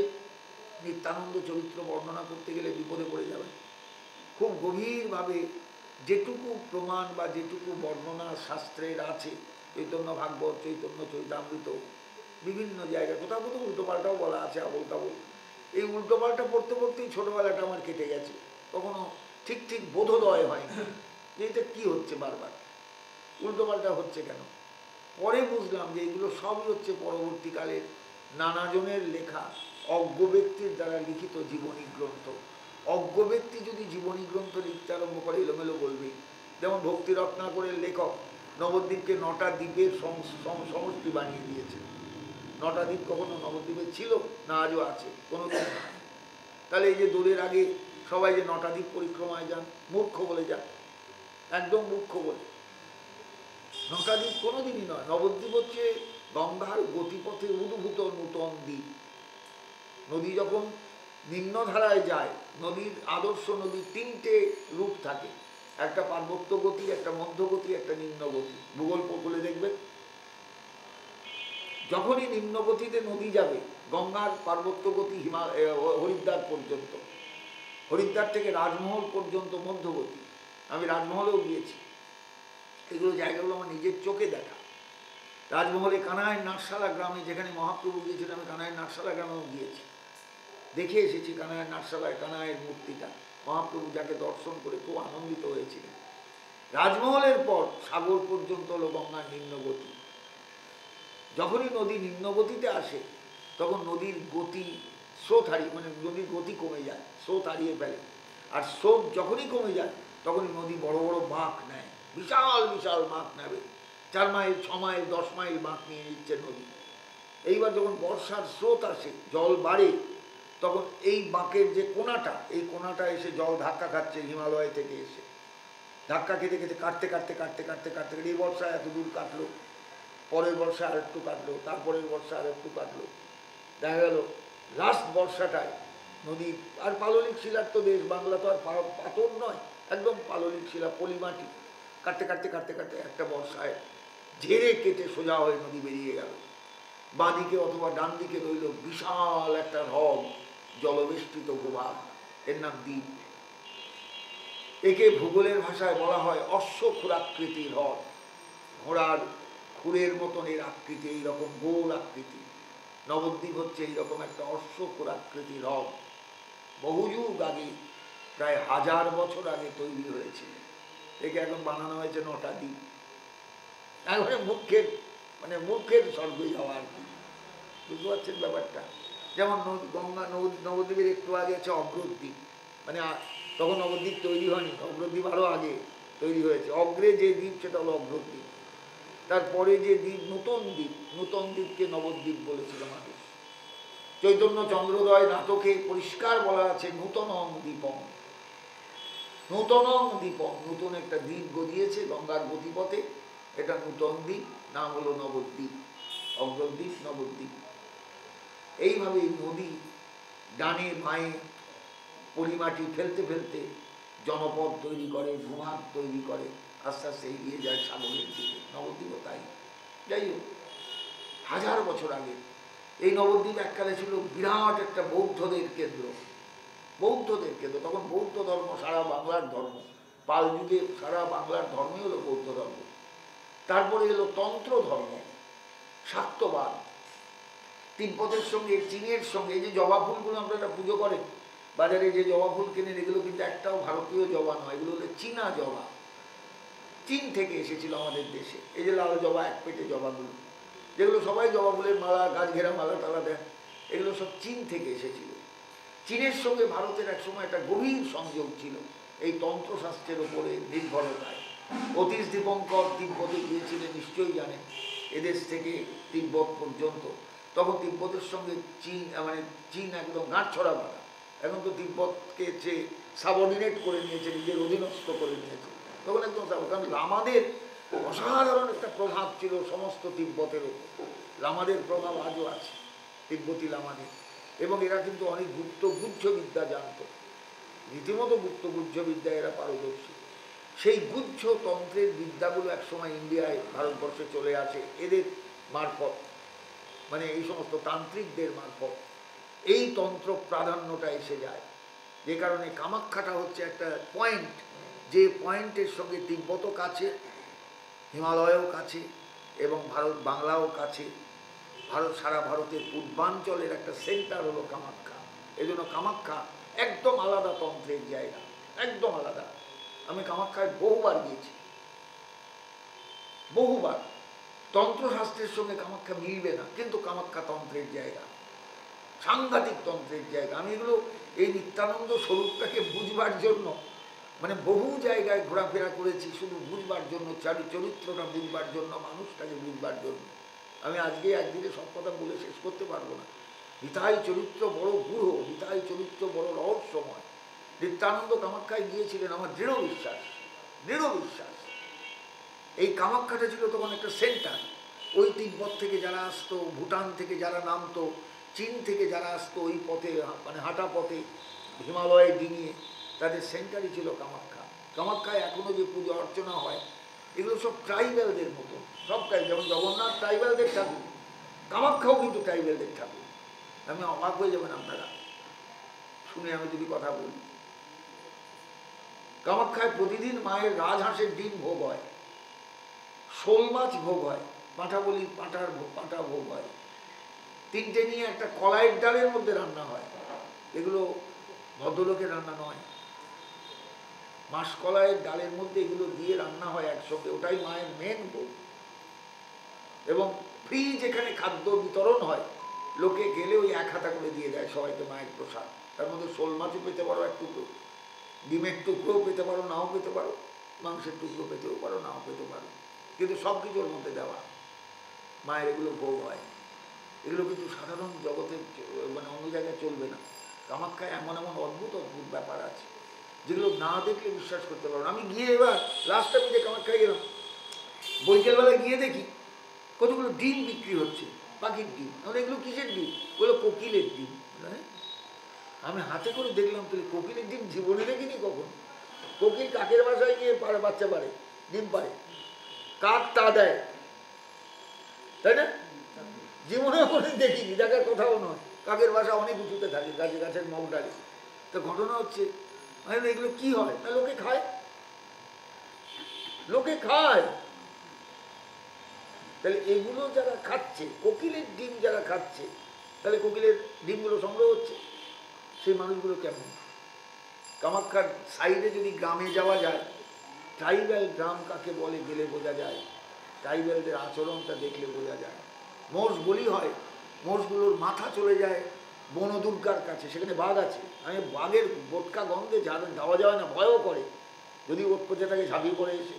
নিত্যানন্দ চরিত্র বর্ণনা করতে গেলে বিপদে পড়ে যাবেন। খুব গভীরভাবে যেটুকু প্রমাণ বা যেটুকু বর্ণনা শাস্ত্রের আছে, চৈতন্য ভাগবত, চৈতন্য চরিতামৃত, বিভিন্ন জায়গায় কোথাও কোথাও উল্টোপাল্টাও বলা আছে, আবল তাবল। এই উল্টোপাল্টা পড়তে পড়তেই ছোটোবেলাটা আমার কেটে গেছে। কখনো ঠিক ঠিক বোধোদয় হয়নি যে এটা কী হচ্ছে, বারবার উল্টোপাল্টা হচ্ছে কেন। পরে বুঝলাম যে এগুলো সবই হচ্ছে পরবর্তীকালের নানাজনের লেখা অজ্ঞ ব্যক্তির দ্বারা লিখিত জীবনী গ্রন্থ। অজ্ঞ ব্যক্তি যদি জীবনী গ্রন্থ লিখতে আরম্ভ করে এলোমেলো বলবে। যেমন ভক্তি রত্নাকরের লেখক নবদ্বীপকে 9টা দ্বীপের সমষ্টি বানিয়ে দিয়েছে। 9টা দ্বীপ কখনো নবদ্বীপে ছিল না, আজও আছে? কোনোদিন না। তাহলে এই যে দোলের আগে সবাই যে 9টা দ্বীপ পরিক্রমায় যান, মূর্খ বলে যান, একদম মূর্খ বলে। 9টা দ্বীপ কোনোদিনই নয়। নবদ্বীপ হচ্ছে গঙ্গার গতিপথে উদ্ভূত নূতন দ্বীপ। নদী যখন নিম্নধারায় যায়, নদীর আদর্শ নদীর 3টে রূপ থাকে, একটা পার্বত্য গতি, একটা মধ্যগতি, একটা নিম্নগতি। ভূগোল খুলে দেখবেন, যখনই নিম্নগতিতে নদী যাবে, গঙ্গার পার্বত্য গতি হরিদ্বার পর্যন্ত, হরিদ্বার থেকে রাজমহল পর্যন্ত মধ্যগতি। আমি রাজমহলেও গিয়েছি, এগুলো জায়গাগুলো আমার নিজের চোখে দেখা। রাজমহলে কানাইয়ের নাটশালা গ্রামে যেখানে মহাপ্রভু গিয়েছিলেন, আমি কানাইয়ের নাটশালা গ্রামেও গিয়েছি, দেখে এসেছি কানাইয়ের নাটশালায় কানাইয়ের মূর্তিটা। মহাপ্রভু যাকে দর্শন করে খুব আনন্দিত হয়েছিলেন। রাজমহলের পর সাগর পর্যন্ত হলো গঙ্গার নিম্নগতি। যখনই নদী নিম্নগতিতে আসে, তখন নদীর গতি স্রোত হারিয়ে, মানে নদীর গতি কমে যায়, স্রোত হারিয়ে ফেলে। আর স্রোত যখনই কমে যায়, তখনই নদী বড় বড় বাঁক নেয়, বিশাল বিশাল বাঁক নেবে। 4 মাইল, 6 মাইল, 10 মাইল বাঁক নিয়ে নিচ্ছে নদী। এইবার যখন বর্ষার স্রোত আসে, জল বাড়ে, তখন এই বাঁকের যে কোনাটা, এই কোনাটা এসে জল ধাক্কা খাচ্ছে হিমালয় থেকে এসে। ধাক্কা খেতে খেতে কাটতে কাটতে কাটতে কাটতে কাটতে এই বর্ষা এত দূর কাটলো, পরের বর্ষা আর একটু কাটলো, তারপরের বর্ষা আর একটু কাটলো। দেখা গেল লাস্ট বর্ষাটায় নদী, আর পাললিক শিলার তো দেশ, বাংলা তো আর পাথর নয়, একদম পাললিক শিলা, পলিমাটি। কাটতে কাটতে কাটতে কাটতে একটা বর্ষায় ঝেড়ে কেটে সোজা হয়ে নদী বেরিয়ে গেল। বাঁদিকে অথবা ডান দিকে রইল বিশাল একটা হ্রদ, জলবেষ্টিত ভূভাগ, এর নাম দ্বীপ। একে ভূগোলের ভাষায় বলা হয় অশ্বক্ষুরাকৃতির হ্রদ। ঘোড়ার খুরের মতন এর আকৃতি, এইরকম গোল আকৃতি। নবদ্বীপ হচ্ছে এইরকম একটা অশ্বক্ষুরাকৃতির হ্রদ। বহুযুগ আগে, প্রায় 1000 বছর আগে তৈরি হয়েছিল। একে এখন বানানো হয়েছে 9টা দ্বীপ। একবারে মূর্খের স্বর্গে যাওয়া আর কি। বুঝতে পারছেন ব্যাপারটা? যেমন গঙ্গা নবদ্বীপের একটু আগে আছে অগ্রদ্বীপ, মানে তখন নবদ্বীপ তৈরি হয়নি, অগ্রদ্বীপ আরও আগে তৈরি হয়েছে। অগ্রে যে দ্বীপ সেটা হলো অগ্রদ্বীপ। তারপরে যে দ্বীপ নূতন দ্বীপকে নবদ্বীপ বলেছিল মানুষ। চৈতন্য চন্দ্রোদয় নাটকে পরিষ্কার বলা আছে নূতনং দ্বীপম। নূতনং দ্বীপম, নূতন একটা দ্বীপ গড়িয়েছে গঙ্গার গতিপথে, এটা নূতন দ্বীপ, নাম হলো নবদ্বীপ। অগ্রদ্বীপ, নবদ্বীপ। এইভাবেই নদী ডানে বাঁয়ে পলিমাটি ফেলতে ফেলতে জনপদ তৈরি করে, ভূভাগ তৈরি করে, আস্তে আস্তে এগিয়ে যায় সাগরের দিকে। নবদ্বীপও তাই। যাই হোক, 1000 বছর আগে এই নবদ্বীপ এককালে ছিল বিরাট একটা বৌদ্ধদের কেন্দ্র। বৌদ্ধদের কেন্দ্র, তখন বৌদ্ধ ধর্ম সারা বাংলার ধর্ম। পাল যুগে সারা বাংলার ধর্মই হলো বৌদ্ধ ধর্ম। তারপরে এলো তন্ত্র ধর্ম, শাক্তবাদ। তিব্বতের সঙ্গে, চীনের সঙ্গে, এই যে জবা ফুলগুলো আপনারা পুজো করেন, বাজারে যে জবা ফুল কেনেন, এগুলো কিন্তু একটাও ভারতীয় জবা নয়, এগুলো হলো চীনা জবা। চীন থেকে এসেছিল আমাদের দেশে। এই যে লাল জবা, এক পেটে জবাগুলো, যেগুলো সবাই জবা ফুলের মালা, গাছ ঘেরা মালা টালা দেন, এগুলো সব চীন থেকে এসেছিল। চীনের সঙ্গে ভারতের একসময় একটা গভীর সংযোগ ছিল এই তন্ত্রশাস্ত্রের ওপরে নির্ভরতায়। অতীশ দীপঙ্কর তিব্বতে গিয়েছিলেন, নিশ্চয়ই জানেন, এদেশ থেকে তিব্বত পর্যন্ত। তখন তিব্বতের সঙ্গে চীন একদম গাঁটছড়া বাঁধা। এখন তো তিব্বতকে যে সাবঅর্ডিনেট করে নিয়েছে, নিজের অধীনস্থ করে নিয়েছে। তখন একদম কারণ লামাদের অসাধারণ একটা প্রভাব ছিল সমস্ত তিব্বতের ওপর। লামাদের প্রভাব আজও আছে, তিব্বতী লামাদের। এবং এরা কিন্তু অনেক গুহ্যবিদ্যা জানত, রীতিমতো গুহ্যবিদ্যা এরা পারদর্শী। সেই গুহ্যতন্ত্রের বিদ্যাগুলো একসময় ইন্ডিয়ায়, ভারতবর্ষে চলে আসে এদের মারফত, মানে এই সমস্ত তান্ত্রিকদের মারফত এই তন্ত্র প্রাধান্যটা এসে যায়। যে কারণে কামাখ্যাটা হচ্ছে একটা পয়েন্ট, যে পয়েন্টের সঙ্গে তিব্বতও কাছে, হিমালয়ও কাছে, এবং বাংলাও কাছে। সারা ভারতের পূর্বাঞ্চলের একটা সেন্টার হলো কামাখ্যা। এই জন্য কামাখ্যা একদম আলাদা তন্ত্রের জায়গা, একদম আলাদা। আমি কামাখ্যায় বহুবার গিয়েছি, বহুবার। তন্ত্রশাস্ত্রের সঙ্গে কামাখ্যা মিলবে না, কিন্তু কামাখ্যা তন্ত্রের জায়গা, সাংঘাতিক তন্ত্রের জায়গা। আমি এগুলো এই নিত্যানন্দ স্বরূপটাকে বুঝবার জন্য মানে বহু জায়গায় ঘোরাফেরা করেছি, শুধু বুঝবার জন্য, চরিত্রটা বুঝবার জন্য, মানুষটাকে বুঝবার জন্য। আমি আজকে একদিনে সব কথা বলে শেষ করতে পারবো না। নিতাই চরিত্র বড় গূঢ়, নিতাই চরিত্র বড় রহস্যময়। নিত্যানন্দ কামাখ্যায় গিয়েছিলেন, আমার দৃঢ় বিশ্বাস, দৃঢ় বিশ্বাস। এই কামাখ্যাটা ছিল তখন একটা সেন্টার। ওই তিব্বত থেকে যারা আসতো, ভুটান থেকে যারা নামতো, চীন থেকে যারা আসতো ওই পথে, মানে হাঁটা পথে হিমালয়ে ডিঙিয়ে, তাদের সেন্টারই ছিল কামাখ্যা। কামাখ্যায় এখনও যে পুজো অর্চনা হয়, এগুলো সব ট্রাইবেলদের মতো, সবটাই। যেমন জগন্নাথ ট্রাইবেলদের ঠাকুর, কামাখ্যাও কিন্তু ট্রাইবেলদের ঠাকুর। আমি অবাক হয়ে যাবেন আপনারা শুনে, আমি যদি কথা বলি। কামাখ্যায় প্রতিদিন মায়ের রাজহাঁসের ডিম ভোগ হয়, শোল মাছ ভোগ হয়, পাঁঠা বলি পাঁঠা ভোগ হয়, তিনটে নিয়ে একটা কলাইয়ের ডালের মধ্যে রান্না হয়। এগুলো ভদ্রলোকের রান্না নয়, মাসকলাইয়ের ডালের মধ্যে এগুলো দিয়ে রান্না হয় একসঙ্গে, ওটাই মায়ের মেন ভোগ। এবং ফ্রি যেখানে খাদ্য বিতরণ হয়, লোকে গেলে ওই 1 হাতা করে দিয়ে দেয় সবাইকে মায়ের প্রসাদ। তার মধ্যে শোল মাছও পেতে পারো 1 টুকরো, ডিমের টুকরোও পেতে পারো, নাও পেতে পারো, মাংসের টুকরো পেতেও পারো, নাও পেতে পারো, কিন্তু সব কিছুর মধ্যে দেওয়া মায়ের এগুলো ভোগ হয়। এগুলো কিন্তু সাধারণ জগতের মানে অন্য জায়গায় চলবে না। কামাখ্যায় এমন এমন অদ্ভুত অদ্ভুত ব্যাপার আছে যেগুলো না দেখলে বিশ্বাস করতে পারো না। আমি গিয়ে এবার লাস্ট আমি যে কামাখ্যায় গেলাম, বৈকালবেলায় গিয়ে দেখি কতগুলো ডিম বিক্রি হচ্ছে, পাখির ডিম। মানে এগুলো কিসের ডিম? বললো কোকিলের ডিম। আমি হাতে করে দেখলাম, তাহলে কোকিলের ডিম জীবনে দেখিনি কখন। কোকিল কাকের বাসায় গিয়ে বাচ্চা পারে, ডিম পারে, কাক তা দেয়, তাই না? জীবনে কোনো দেখিনি, দেখার কথাও নয়। কাকের বাসা অনেক উঁচুতে থাকে, গাছের মগ ডালে। তো ঘটনা হচ্ছে, মানে এগুলো কি হয় না, লোকে খায়, লোকে খায়। তাহলে এগুলো যারা খাচ্ছে, কোকিলের ডিম যারা খাচ্ছে, তাহলে কোকিলের ডিমগুলো সংগ্রহ হচ্ছে। সেই মানুষগুলো কেমন? কামাখ্যার সাইডে যদি গ্রামে যাওয়া যায়, ট্রাইবেল গ্রাম কাকে বলে গেলে বোঝা যায়, ট্রাইবেলদের আচরণটা দেখলে বোঝা যায়। মোষ বলি হয়, মোষগুলোর মাথা চলে যায় বনদুর্গার কাছে, সেখানে বাঘ আছে। আমি বাঘের বোটকা গন্ধে যাওয়া যায় না, ভয়ও করে, যদি ওর পচে থাকে ঝাঁপিয়ে পড়ে এসে।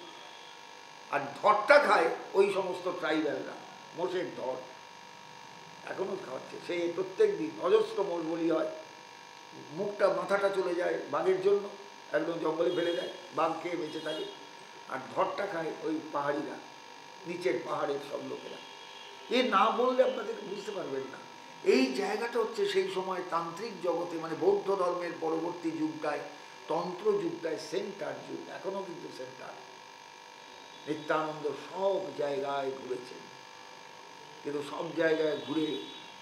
আর ধরটা খায় ওই সমস্ত ট্রাইবেলরা, মোষের ধর এখনও খাওয়াচ্ছে। সেই প্রত্যেক দিন অজস্র মোষ বলি হয়, মুখটা মাথাটা চলে যায় বাঘের জন্য, একদম জঙ্গলে ফেলে দেয়, বাঘ খেয়ে বেঁচে থাকে। আর ধরটা খায় ওই পাহাড়িরা, নিচের পাহাড়ের সব লোকেরা। এ না বললে আপনাদের বুঝতে পারবেন না। এই জায়গাটা হচ্ছে সেই সময় তান্ত্রিক জগতে, মানে বৌদ্ধ ধর্মের পরবর্তী যুগটায়, তন্ত্র যুগটায় সেন্টার যুগ, এখনও কিন্তু সেন্টার। নিত্যানন্দ সব জায়গায় ঘুরেছেন, কিন্তু সব জায়গায় ঘুরে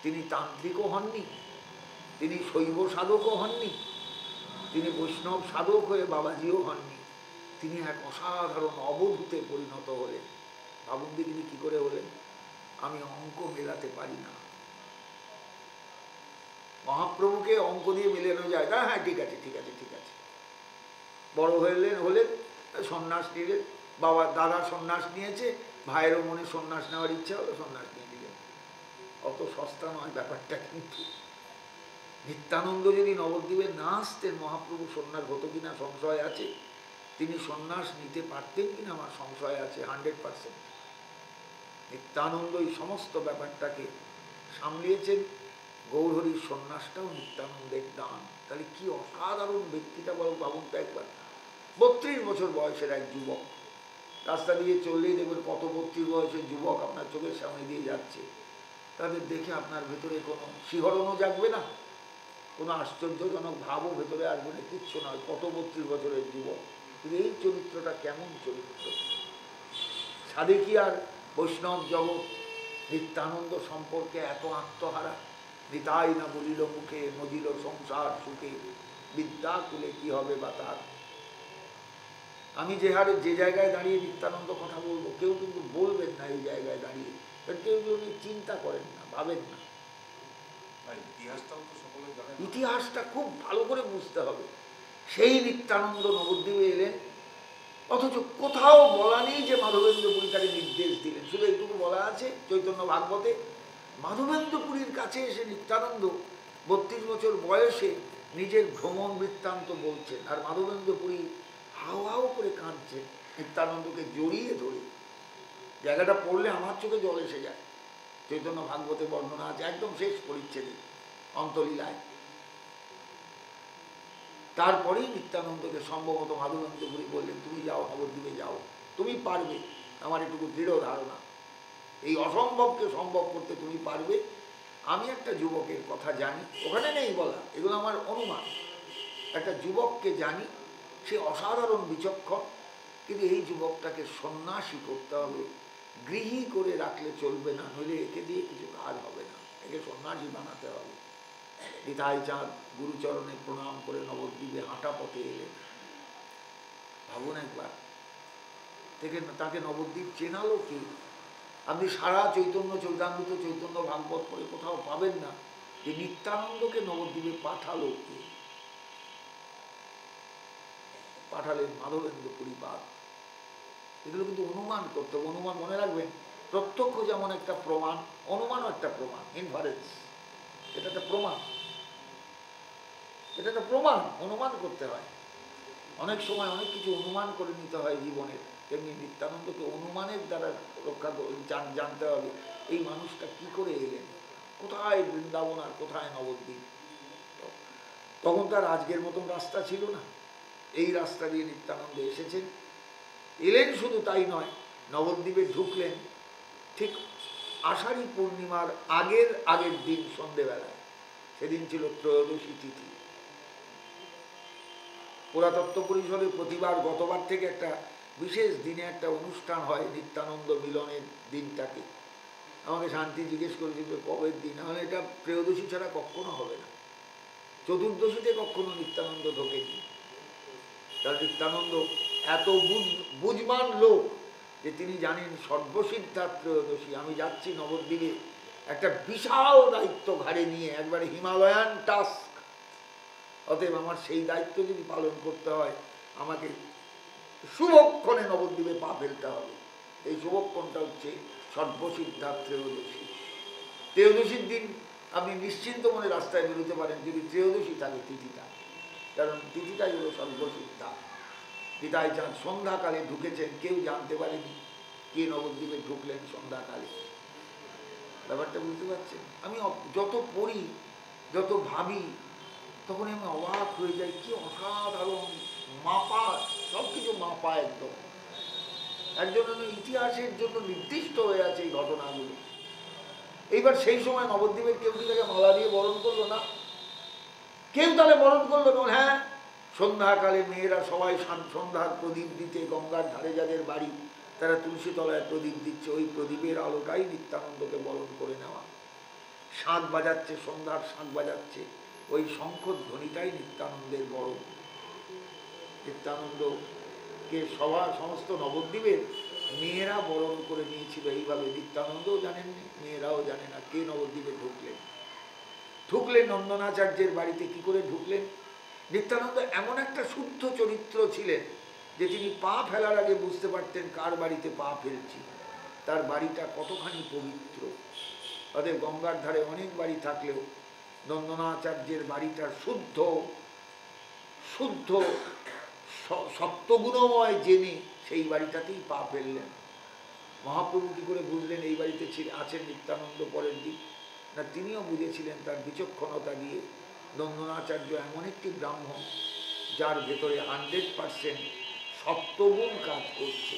তিনি তান্ত্রিকও হননি, তিনি শৈব সাধকও হননি, তিনি বৈষ্ণব সাধক হয়ে বাবাজিও হননি। তিনি এক অসাধারণ অবধূতে পরিণত হলেন। ভাবুন তিনি কী করে হলেন? আমি অঙ্ক মেলাতে পারি না। মহাপ্রভুকে অঙ্ক দিয়ে মেলানো যায় না? হ্যাঁ, ঠিক আছে ঠিক আছে ঠিক আছে। বড় হলেন, সন্ন্যাস নিলেন, বাবা দাদা সন্ন্যাস নিয়েছে, ভাইয়েরও মনে সন্ন্যাস নেওয়ার ইচ্ছা হলো, সন্ন্যাস নিয়ে দিলেন। অত সস্তা নয় ব্যাপারটা। কিন্তু নিত্যানন্দ যদি নবদ্বীপে না আসতেন, মহাপ্রভু সন্ন্যাস হতো কিনা সংশয় আছে। তিনি সন্ন্যাস নিতে পারতেন কিনা আমার সংশয় আছে 100%। নিত্যানন্দ এই সমস্ত ব্যাপারটাকে সামলিয়েছেন। গৌরহরির সন্ন্যাসটাও নিত্যানন্দের দান। তাহলে কি অসাধারণ ব্যক্তিটা বলো, ভাবুন তো একবার। 32 বছর বয়সের এক যুবক, রাস্তা দিয়ে চললেই দেখবেন কত 32 বয়সের যুবক আপনার চোখের সামনে দিয়ে যাচ্ছে। তাদের দেখে আপনার ভেতরে কোনো শিহরণও জাগবে না, কোনো আশ্চর্যজনক ভাবও ভেতরে আসবে না, কিচ্ছু নয়। কত 32 বছরের যুবক, কিন্তু এই চরিত্রটা কেমন চরিত্র! সাধে আর বৈষ্ণব জগৎ নিত্যানন্দ সম্পর্কে এত আত্মহারা। নিতাই না বলিল মুখে, মজিল সংসার সুখে, বিদ্যা কুলে কি হবে বা তার। আমি যে হারে যে জায়গায় দাঁড়িয়ে নিত্যানন্দ কথা বলবো, কেউ কিন্তু বলবেন না এই জায়গায় দাঁড়িয়ে, কেউ চিন্তা করেন না, ভাবেন না। ইতিহাসটা খুব ভালো করে বুঝতে হবে। সেই নিত্যানন্দ নবদ্বীপে এলেন, অথচ কোথাও বলা নেই যে মাধবেন্দ্র পুরী তাকে নির্দেশ দিলেন। শুধু এইটুকু বলা আছে চৈতন্য ভাগবতে, মাধবেন্দ্র পুরীর কাছে এসে নিত্যানন্দ 32 বছর বয়সে নিজের ভ্রমণ বৃত্তান্ত বলছেন, আর মাধবেন্দ্র পুরী হাও হাও করে কাঁদছেন নিত্যানন্দকে জড়িয়ে ধরে। জায়গাটা পড়লে আমার চোখে জল এসে যায়। চৈতন্য ভাগবতে বর্ণনা আছে, একদম শেষ পরিচ্ছেদে অন্তলীলায়। তারপরেই নিত্যানন্দকে সম্ভবত মাধবেন্দ্র পুরী বললেন, তুমি যাও, নবদ্বীপে যাও, তুমি পারবে, আমার এটুকু দৃঢ় ধারণা। এই অসম্ভবকে সম্ভব করতে তুমি পারবে। আমি একটা যুবকের কথা জানি, ওখানে নেই বলা, এগুলো আমার অনুমান। একটা যুবককে জানি, সে অসাধারণ বিচক্ষণ, কিন্তু এই যুবকটাকে সন্ন্যাসী করতে হবে, গৃহী করে রাখলে চলবে না, নইলে একে দিয়ে কিছু কাজ হবে না, একে সন্ন্যাসী বানাতে হবে। নিতাই চাঁদ গুরুচরণে প্রণাম করে নবদ্বীপে হাঁটা পথে এলেন। ভাবুন একবার, তাকে নবদ্বীপ চেনালো কি? আপনি সারা চৈতন্য চৈতামৃত চৈতন্য ভাগবত করে কোথাও পাবেন না যে নিত্যানন্দকে নবদ্বীপে পাঠালো কে। পাঠালেন মাধবেন্দ্র পুরীপাদ। এগুলো কিন্তু অনুমান করতে হবে। অনুমান মনে রাখবেন, প্রত্যক্ষ যেমন একটা প্রমাণ, অনুমানও একটা প্রমাণ, ইনফারেন্স। এটা একটা প্রমাণ, এটা একটা প্রমাণ, অনুমান করতে হয়। অনেক সময় অনেক কিছু অনুমান করে নিতে হয় জীবনের, তেমনি নিত্যানন্দকে অনুমানের দ্বারা রক্ষা জানতে হবে এই মানুষটা কি করে এলেন, কোথায় বৃন্দাবন আর কোথায় নবদ্বীপ। তখন তার আজকের মতন রাস্তা ছিল না, এই রাস্তা দিয়ে নিত্যানন্দ এসেছেন। এলেন শুধু তাই নয়, নবদ্বীপে ঢুকলেন ঠিক আষাঢ়ী পূর্ণিমার আগের দিন সন্ধেবেলায়। সেদিন ছিল ত্রয়োদশী তিথি। পুরাতত্ত্ব পরিষদের প্রতিবার গতবার থেকে একটা বিশেষ দিনে একটা অনুষ্ঠান হয় নিত্যানন্দ মিলনের দিনটাকে। আমাকে শান্তি জিজ্ঞেস করেছিল কবের দিন, তাহলে এটা ত্রয়োদশী ছাড়া কখনো হবে না, চতুর্দশীতে কখনো নিত্যানন্দ ঢোকেনি। তার নিত্যানন্দ এত বুঝবান লোক যে তিনি জানেন সর্বসিদ্ধার ত্রয়োদশী। আমি যাচ্ছি নবদ্বীপে একটা বিশাল দায়িত্ব ঘাড়ে নিয়ে, একবারে হিমালয়ান টাস্ক। অতএব আমার সেই দায়িত্ব যদি পালন করতে হয়, আমাকে শুভক্ষণে নবদ্বীপে পা ফেলতে হবে। এই শুভক্ষণটা হচ্ছে সর্বসিদ্ধার ত্রয়োদশী। ত্রয়োদশীর দিন আপনি নিশ্চিন্ত মনে রাস্তায় বেরোতে পারেন যদি ত্রয়োদশী থাকে তিথিটা, কারণ তিথিটাই হলো সর্বসিদ্ধা। নিতাই চাঁদ সন্ধ্যাকালে ঢুকেছেন, কেউ জানতে পারেনি কে নবদ্বীপে ঢুকলেন সন্ধ্যাকালে। ব্যাপারটা বুঝতে পারছেন? আমি যত পড়ি, যত ভাবি, তখন আমি অবাক হয়ে যাই, কি অসাধারণ মাপা, সব কিছু মাপা একদম একজন ইতিহাসের জন্য নির্দিষ্ট হয়ে আছে এই ঘটনাগুলো। এইবার সেই সময় নবদ্বীপের কেউ কি তাকে মালা দিয়ে বরণ করলো না? কেউ তাহলে বরণ করলো না? হ্যাঁ, সন্ধ্যাকালে মেয়েরা সবাই সন্ধ্যার প্রদীপ দিতে, গঙ্গার ধারে যাদের বাড়ি তারা তুলসী তলায় প্রদীপ দিচ্ছে, ওই প্রদীপের আলোটাই নিত্যানন্দকে বরণ করে নেওয়া। শাঁখ বাজাচ্ছে, সন্ধ্যার শাঁখ বাজাচ্ছে, ওই শঙ্খধ্বনিটাই নিত্যানন্দের বরণ। নিত্যানন্দকে সমস্ত নবদ্বীপের মেয়েরা বরণ করে নিয়েছিল এইভাবে। নিত্যানন্দও জানেননি, মেয়েরাও জানে না কে নবদ্বীপে ঢুকলেন নন্দনাচার্যের বাড়িতে। কি করে ঢুকলেন? নিত্যানন্দ এমন একটা শুদ্ধ চরিত্র ছিলেন যে তিনি পা ফেলার আগে বুঝতে পারতেন কার বাড়িতে পা ফেলছি। তার বাড়িটা কতখানি পবিত্র। তাদের গঙ্গার ধারে অনেক বাড়ি থাকলেও নন্দনাচার্যের বাড়িটা শুদ্ধ শুদ্ধ সত্যগুণময় জেনে সেই বাড়িটাতেই পা ফেললেন। মহাপ্রভু কী করে বুঝলেন এই বাড়িতে আছেন নিত্যানন্দ পরের দিন? না, তিনিও বুঝেছিলেন তার বিচক্ষণতা দিয়ে। নন্দনাচার্য এমন একটি ব্রাহ্মণ যার ভেতরে 100% সত্যগুণ কাজ করছে,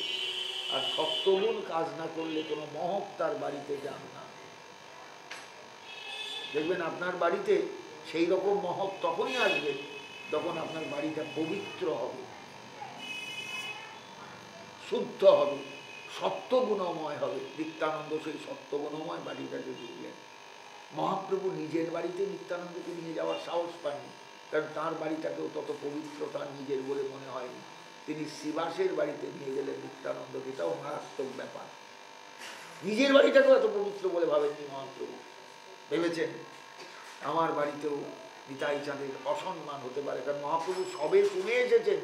আর সত্যগুণ কাজ না করলে কোনো মহৎ তার বাড়িতে যান না। দেখবেন আপনার বাড়িতে সেই রকম মহৎ তখনই আসবে যখন আপনার বাড়িটা পবিত্র হবে, শুদ্ধ হবে, সত্যগুণময় হবে। নিত্যানন্দ সেই সত্যগুণময় বাড়িটাকে ঢুকলেন। মহাপ্রভু নিজের বাড়িতে নিত্যানন্দকে নিয়ে যাওয়ার সাহস পাননি, কারণ তার বাড়িটাকেও তত পবিত্র তার নিজের বলে মনে হয়নি। তিনি শ্রীবাসের বাড়িতে নিয়ে গেলেন নিত্যানন্দকে, এটাও মারাত্মক ব্যাপার। নিজের বাড়িটাকেও এত পবিত্র বলে ভাবেননি মহাপ্রভু। ভেবেছেন আমার বাড়িতেও নিতাই চাঁদের অসম্মান হতে পারে, কারণ মহাপ্রভু সবে শুনে এসেছেন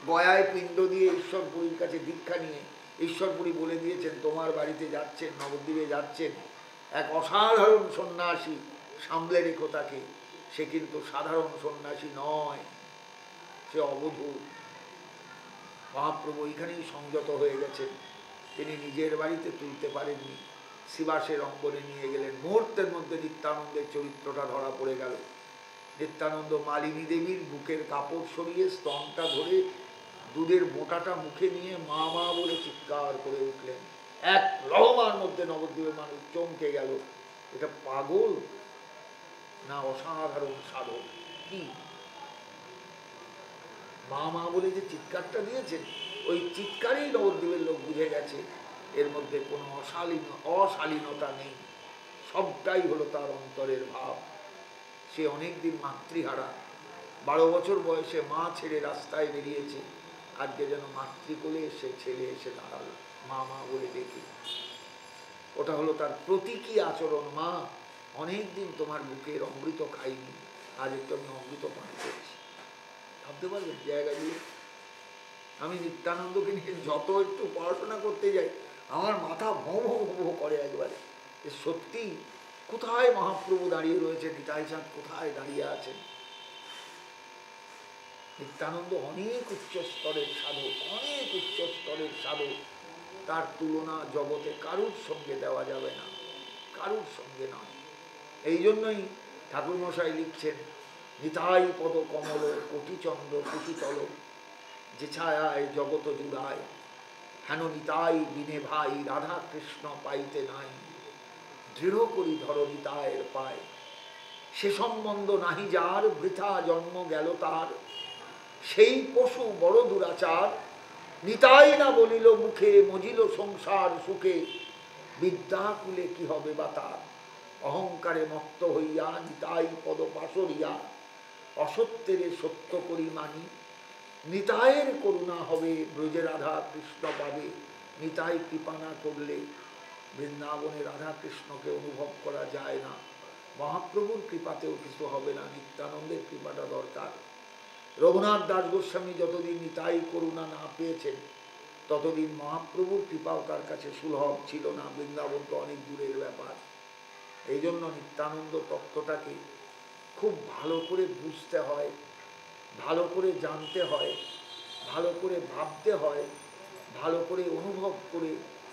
গয়ায় পিণ্ড দিয়ে ঈশ্বরপুরীর কাছে দীক্ষা নিয়ে। ঈশ্বরপুরী বলে দিয়েছেন তোমার বাড়িতে যাচ্ছেন, নবদ্বীপে যাচ্ছেন এক অসাধারণ সন্ন্যাসী, সামলে রেখো তাকে। সে কিন্তু সাধারণ সন্ন্যাসী নয়, সে অবধূত। মহাপ্রভু ওইখানেই সংযত হয়ে গেছেন, তিনি নিজের বাড়িতে তুলতে পারেননি, শ্রীবাসের অঙ্গনে নিয়ে গেলেন। মুহূর্তের মধ্যে নিত্যানন্দের চরিত্রটা ধরা পড়ে গেল। নিত্যানন্দ মালিনী দেবীর বুকের কাপড় সরিয়ে স্তনটা ধরে দুধের মোটাটা মুখে নিয়ে মা মা বলে চিৎকার করে উঠলেন। এক লহমার মধ্যে নবদ্বীপের মানুষ চমকে গেল, এটা পাগল না অসাধারণ সাধক? কি মা মা বলে যে চিৎকারটা দিয়েছেন, ওই চিৎকারেই নবদ্বীপের লোক বুঝে গেছে এর মধ্যে কোনো অশালীনতা নেই, সবটাই হলো তার অন্তরের ভাব। সে অনেকদিন মাতৃহারা, 12 বছর বয়সে মা ছেড়ে রাস্তায় বেরিয়েছে, আজকে যেন মাতৃকোলে এসে ছেলে এসে দাঁড়ালো, মা মা বলে ডেকে। ওটা হলো তার প্রতীকী আচরণ। মা, অনেকদিন তোমার বুকের অমৃত খাইনি, আজ একটু আমি অমৃত পান করছি। ভাবতে পারবেন জায়গা দিয়ে? আমি নিত্যানন্দকে নিয়ে যত একটু পড়াশোনা করতে যাই আমার মাথা ভো ভো ভো করে একবারে। সত্যি কোথায় মহাপ্রভু দাঁড়িয়ে রয়েছে, নিতাই চাঁদ কোথায় দাঁড়িয়ে আছেন। নিত্যানন্দ অনেক উচ্চ স্তরের সাধক, অনেক উচ্চ স্তরের সাধক। তার তুলনা জগতে কারুর সঙ্গে দেওয়া যাবে না, কারুর সঙ্গে নয়। এই জন্যই ঠাকুরমশাই লিখছেন, নিতাই পদ কমল কোটি চন্দ্র কুটিতল, যে ছায়ায় জগত জুড়ায়, হেন নিতাই বিনে ভাই রাধা কৃষ্ণ পাইতে নাই, দৃঢ় করি ধর নিতায়ের পায়, সে সম্বন্ধ নাহি যার, বৃথা জন্ম গেল তার, সেই পশু বড় দুরাচার, নিতাই না বলিল মুখে, মজিল সংসার সুখে, বিদ্যাকুলে কি হবে বা তার, অহংকারে মত্ত হইয়া নিতাই পদ পাশরিয়া, অসত্যের সত্য করি মানি, নিতায়ের করুণা হবে ব্রজে রাধা কৃষ্ণ পাবে, নিতাই কৃপা না করলে বৃন্দাবনে রাধা কৃষ্ণকে অনুভব করা যায় না। মহাপ্রভুর কৃপাতেও কিছু হবে না, নিত্যানন্দের কৃপাটা দরকার। রঘুনাথ দাস গোস্বামী যতদিন নিতাই করুণা না পেয়েছেন ততদিন মহাপ্রভুর কৃপাও তার কাছে সুলভ ছিল না, বৃন্দাবন তো অনেক দূরের ব্যাপার। এই জন্য নিত্যানন্দ তত্ত্বটাকে খুব ভালো করে বুঝতে হয়, ভালো করে জানতে হয়, ভালো করে ভাবতে হয়, ভালো করে অনুভব করে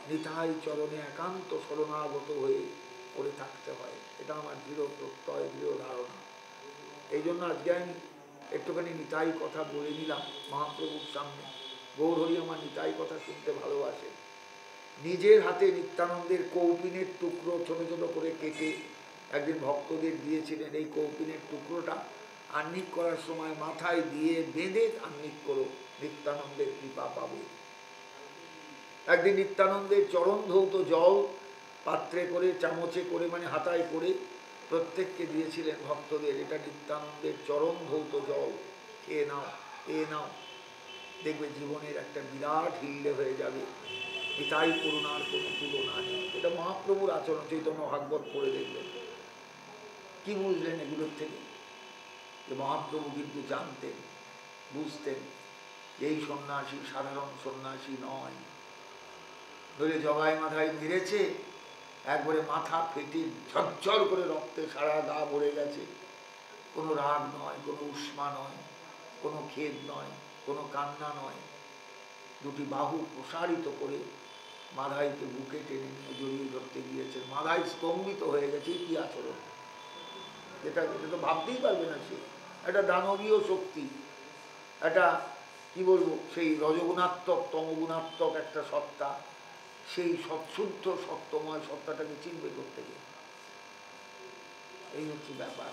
নিতাই চরণে একান্ত শরণাগত হয়ে করে থাকতে হয়। এটা আমার দৃঢ় প্রত্যয়, দৃঢ় ধারণা। এই জন্য আজকে আমি একটুখানি নিতাই কথা বলে নিলাম মহাপ্রভুর সামনে। গৌরহরি আমার নিতাই কথা শুনতে ভালোবাসে। নিজের হাতে নিত্যানন্দের কৌপিনের টুকরো ছোট ছোট করে কেটে একদিন ভক্তদের দিয়েছিলেন। এই কৌপিনের টুকরোটা আহ্নিক করার সময় মাথায় দিয়ে বেঁধে আহ্নিক করো, নিত্যানন্দের কৃপা পাবে। একদিন নিত্যানন্দের চরণ ধৌত জল পাত্রে করে, চামচে করে, মানে হাতায় করে প্রত্যেককে দিয়েছিলেন ভক্তদের। এটা নিত্যানন্দের চরণ ধৌত জল, খেয়ে নাও, এ নাও, দেখবে জীবনের একটা বিরাট হিল্লে হয়ে যাবে। নিতাই করুণার কোনো তুলনা নেই। এটা মহাপ্রভুর আচরণ। চৈতন্য ভাগবত পড়ে দেখবেন। কি বুঝলেন এগুলোর থেকে? যে মহাপ্রভু কিন্তু জানতেন, বুঝতেন এই সন্ন্যাসী সাধারণ সন্ন্যাসী নয়, ধরে জগাই মাথায় মেরেছে, একবারে মাথা ফেটে ঝরঝর করে রক্তে সারা গা ভরে গেছে। কোনো রাগ নয়, কোনো উষ্মা নয়, কোনো খেদ নয়, কোনো কান্না নয়। দুটি বাহু প্রসারিত করে মাধাইকে বুকে টেনে নিয়ে জড়িয়ে ধরতে গিয়েছেন। মাধাই স্তম্ভিত হয়ে গেছে, কি আচরণ! এটা তো ভাবতেই পারবে না সে। একটা দানবীয় শক্তি, একটা কি বলবো, সেই রজগুণাত্মক তমগুণাত্মক একটা সত্তা, সেই সৎশুদ্ধ সত্যময় সত্তাটাকে চিনবে করতে গিয়ে। এই হচ্ছে ব্যাপার।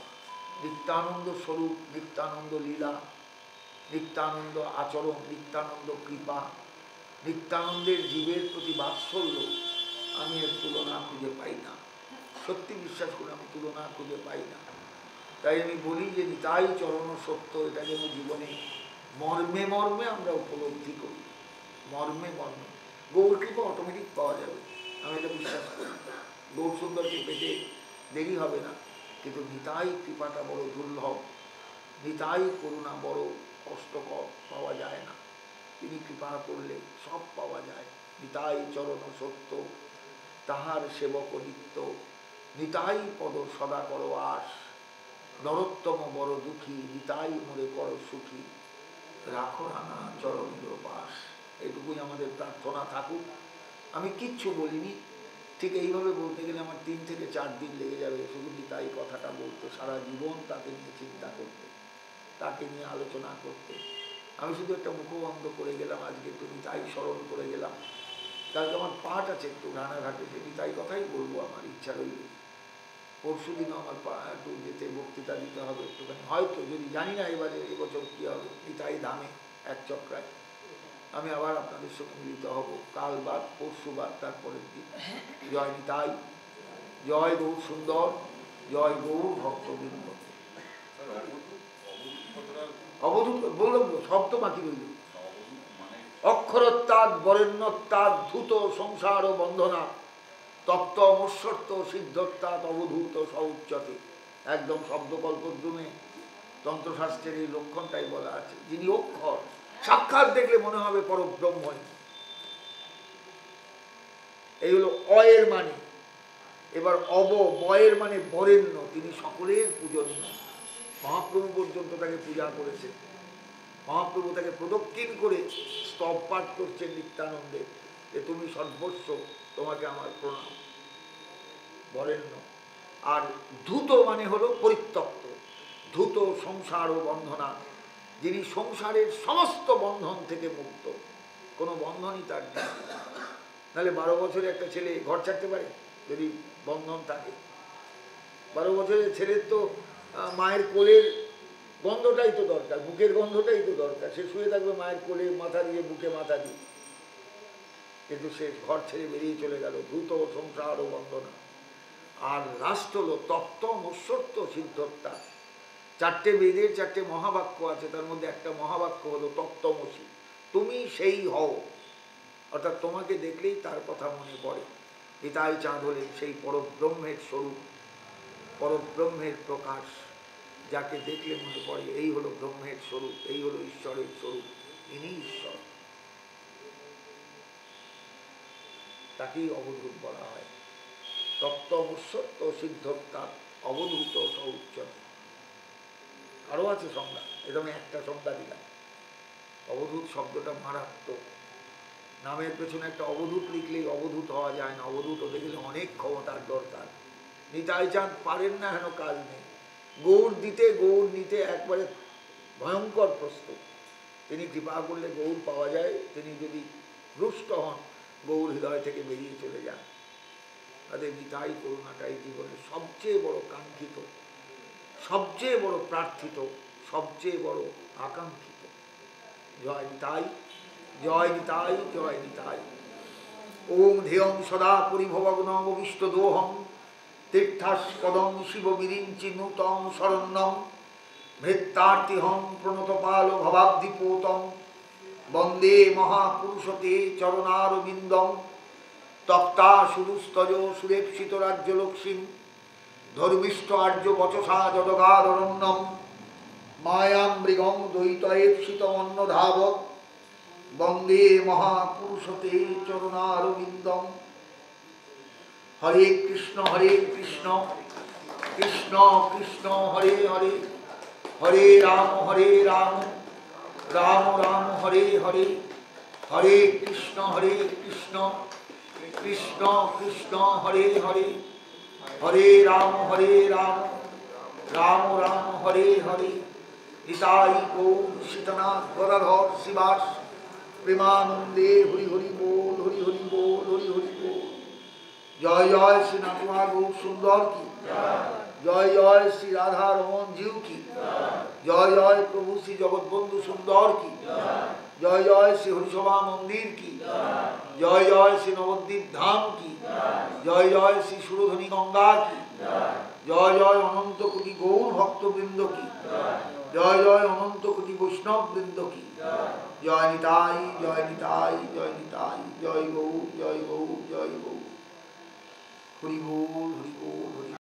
নিত্যানন্দ স্বরূপ, নিত্যানন্দ লীলা, নিত্যানন্দ আচরণ, নিত্যানন্দ কৃপা, নিত্যানন্দের জীবের প্রতি বাৎসল্য, আমি এর তুলনা খুঁজে পাই না। সত্যি বিশ্বাস করে আমি তুলনা খুঁজে পাই না। তাই আমি বলি যে নিতাই চরণ সত্য, এটা যেন জীবনে মর্মে মর্মে আমরা উপলব্ধি করি। মর্মে মর্মে গৌর কৃপা অটোমেটিক পাওয়া যাবে, আমি এটা বিশ্বাস করি। গৌর সুন্দরকে পেতে দেরি হবে না, কিন্তু নিতাই কৃপাটা বড় দুর্লভ, নিতাই করুণা বড় কষ্টকর, পাওয়া যায় না। তিনি কৃপা করলে সব পাওয়া যায়। নিতাই চরণ সত্য, তাহার সেবক নিত্য, নিতাই পদ সদা করো আস, নরোত্তম বড় দুঃখী, নিতাই মোরে কর সুখী, রাখো রানা চরণের পাশ। এটুকুই আমাদের প্রার্থনা থাকুক। আমি কিচ্ছু বলিনি, ঠিক এইভাবে বলতে গেলে আমার 3 থেকে 4 দিন লেগে যাবে শুধু নিতাই কথাটা বলতে, সারা জীবন তাকে নিয়ে চিন্তা করতে, তাকে নিয়ে আলোচনা করতে। আমি শুধু একটা মুখবন্ধ করে গেলাম, আজকে একটু নিতাই স্মরণ করে গেলাম। কালকে আমার পাঠ আছে একটু রানাঘাটে, যে নিতাই কথাই বলবো, আমার ইচ্ছা রইল। পরশু দিনও আমার একটু যেতে, বক্তৃতা দিতে হবে একটুখানি, হয়তো, যদি জানি না এবারে এবছর কী হবে। নিতাই ধামে এক চক্রায় আমি আবার আপনাদের সঙ্গে মিলিত হব, কাল বাদ পরশু বাদ তারপরের দিন। জয় নিতাই, জয় গৌর সুন্দর, জয় গৌর ভক্তবৃন্দ। অবধূত বললাম তো, শব্দ বাকি রইল। অক্ষরত্যাদ বরেণ্যত্যাদ ধূত সংসার ও বন্ধনা, তত্ত্ব অমস্বর্ত সিদ্ধত্যাদ অবধূত সৌচ্যতে। একদম শব্দকল্পদ্রুমে তন্ত্রশাস্ত্রের এই লক্ষণটাই বলা আছে। যিনি অক্ষর, সাক্ষাৎ দেখলে মনে হবে পরব্রহ্মই। এই হলো অয়ের মানে। এবার বয়ের মানে বরেণ্য, তিনি সকলের পূজনীয়। মহাপ্রভু পর্যন্ত তাকে পূজা করেছে। মহাপ্রভু তাকে প্রদক্ষিণ করে স্তব পাঠ করছেন নিত্যানন্দে, যে তুমি সর্বস্ব, তোমাকে আমার প্রণাম। বরেণ্য। আর ধূত মানে হলো পরিত্যক্ত, ধূত সংসার ও বন্ধনা, যিনি সংসারের সমস্ত বন্ধন থেকে মুক্ত, কোনো বন্ধনই তার নেই। নাহলে 12 বছরে একটা ছেলে ঘর ছাড়তে পারে যদি বন্ধন থাকে? 12 বছরের ছেলের তো মায়ের কোলের গন্ধটাই তো দরকার, বুকের গন্ধটাই তো দরকার। সে শুয়ে থাকবে মায়ের কোলে মাথা দিয়ে, বুকে মাথা দিয়ে, কিন্তু সে ঘর ছেড়ে বেরিয়ে চলে গেল। ধূত সংসার ও বন্ধনা। আর লাস্ট হলো তত্ত্ব মস্যর্ত সিদ্ধত্তা। 4টে বেদের 4টে মহাবাক্য আছে, তার মধ্যে একটা মহাবাক্য হলো তত্ত্বমসি, তুমি সেই হও। অর্থাৎ তোমাকে দেখলেই তার কথা মনে পড়ে। নিতাই চাঁদ হলেন সেই পরব্রহ্মের স্বরূপ, পরব্রহ্মের প্রকাশ, যাকে দেখলে মনে পড়ে এই হলো ব্রহ্মের স্বরূপ, এই হলো ঈশ্বরের স্বরূপ, ইনি ঈশ্বর। তাকেই অবধূত বলা হয়। তত্ত্বমস্যত্ব সিদ্ধত্তা অবধূত সৌচ্যতে। আরও আছে সংজ্ঞা, এটা আমি একটা সংজ্ঞা দিলাম। অবধূত শব্দটা মারাত্মক। নামের পেছনে একটা অবধূত লিখলেই অবধূত হওয়া যায় না, অবধূত হতে গেলে অনেক ক্ষমতার দরকার। নিতাই চাঁদ পারেন না, হেন কাজ নেই। গৌর দিতে গৌর নিতে একবারে ভয়ঙ্কর প্রস্তুত। তিনি কৃপা করলে গৌর পাওয়া যায়, তিনি যদি রুষ্ট হন গৌর হৃদয় থেকে বেরিয়ে চলে যান। তাদের নিতাই করুণাটাই জীবনের সবচেয়ে বড় কাঙ্ক্ষিত, সবচেয়ে বড় প্রার্থিত, সবচেয়ে বড় আকাঙ্ক্ষিত। জয় নিতাই, জয় নিতাই, জয় নিতাই। ওম ধ্যেয়ং সদা পরিভবগ্নমবিষ্ট দোহং তীর্থাস্পদং শিব বিরিঞ্চি নূতং শরণ্যং ভৃত্তার্তিহং প্রণতপাল ভবাব্ধিপূতং বন্দে মহাপুরুষতে চরণারবিন্দং তক্তা সুদুস্তজ সুরেপ্সিত রাজ্যলক্ষ্মীম ধর্মিষ্ঠ আর্য বচসা যদগাদরণ্যম মায়াম মৃগং দ্বৈতয়েপ্সিত অন্নধাবক বন্দে মহাপুরুষতে চরণারবিন্দম। হরে কৃষ্ণ কৃষ্ণ কৃষ্ণ হরে হরে, হরে রাম রাম রাম হরে হরে, হরে কৃষ্ণ কৃষ্ণ কৃষ্ণ হরে হরে, হরে রাম রাম রাম হরে হরে। নিতাই গৌর সীতানাথ গদাধর শিবাস প্রেমানন্দে হরি হরি বল, হরি হরি বল, হরি হরি বল। জয় জয় শ্রী নাটুয়া গৌর সুন্দর কি, জয় জয় শ্রী রাধা রমন জিউ কি, জয় জয় প্রভু শ্রী জগৎবন্ধু সুন্দর কি, জয় জয় শ্রী হরিসভা মন্দির কি, জয় জয় শ্রী নবদ্বীপ ধাম কি, জয় জয় শ্রী সুরধনী গঙ্গা কি, জয় জয় অনন্ত কোটি গৌর ভক্তবৃন্দ কি, জয় জয় অনন্ত কোটি বৈষ্ণব বৃন্দ কি। জয় নিতাই জয় নিতাই জয় নিতাই, জয় গৌর জয় গৌর জয় গৌর। হরি বল হরি বল হরি।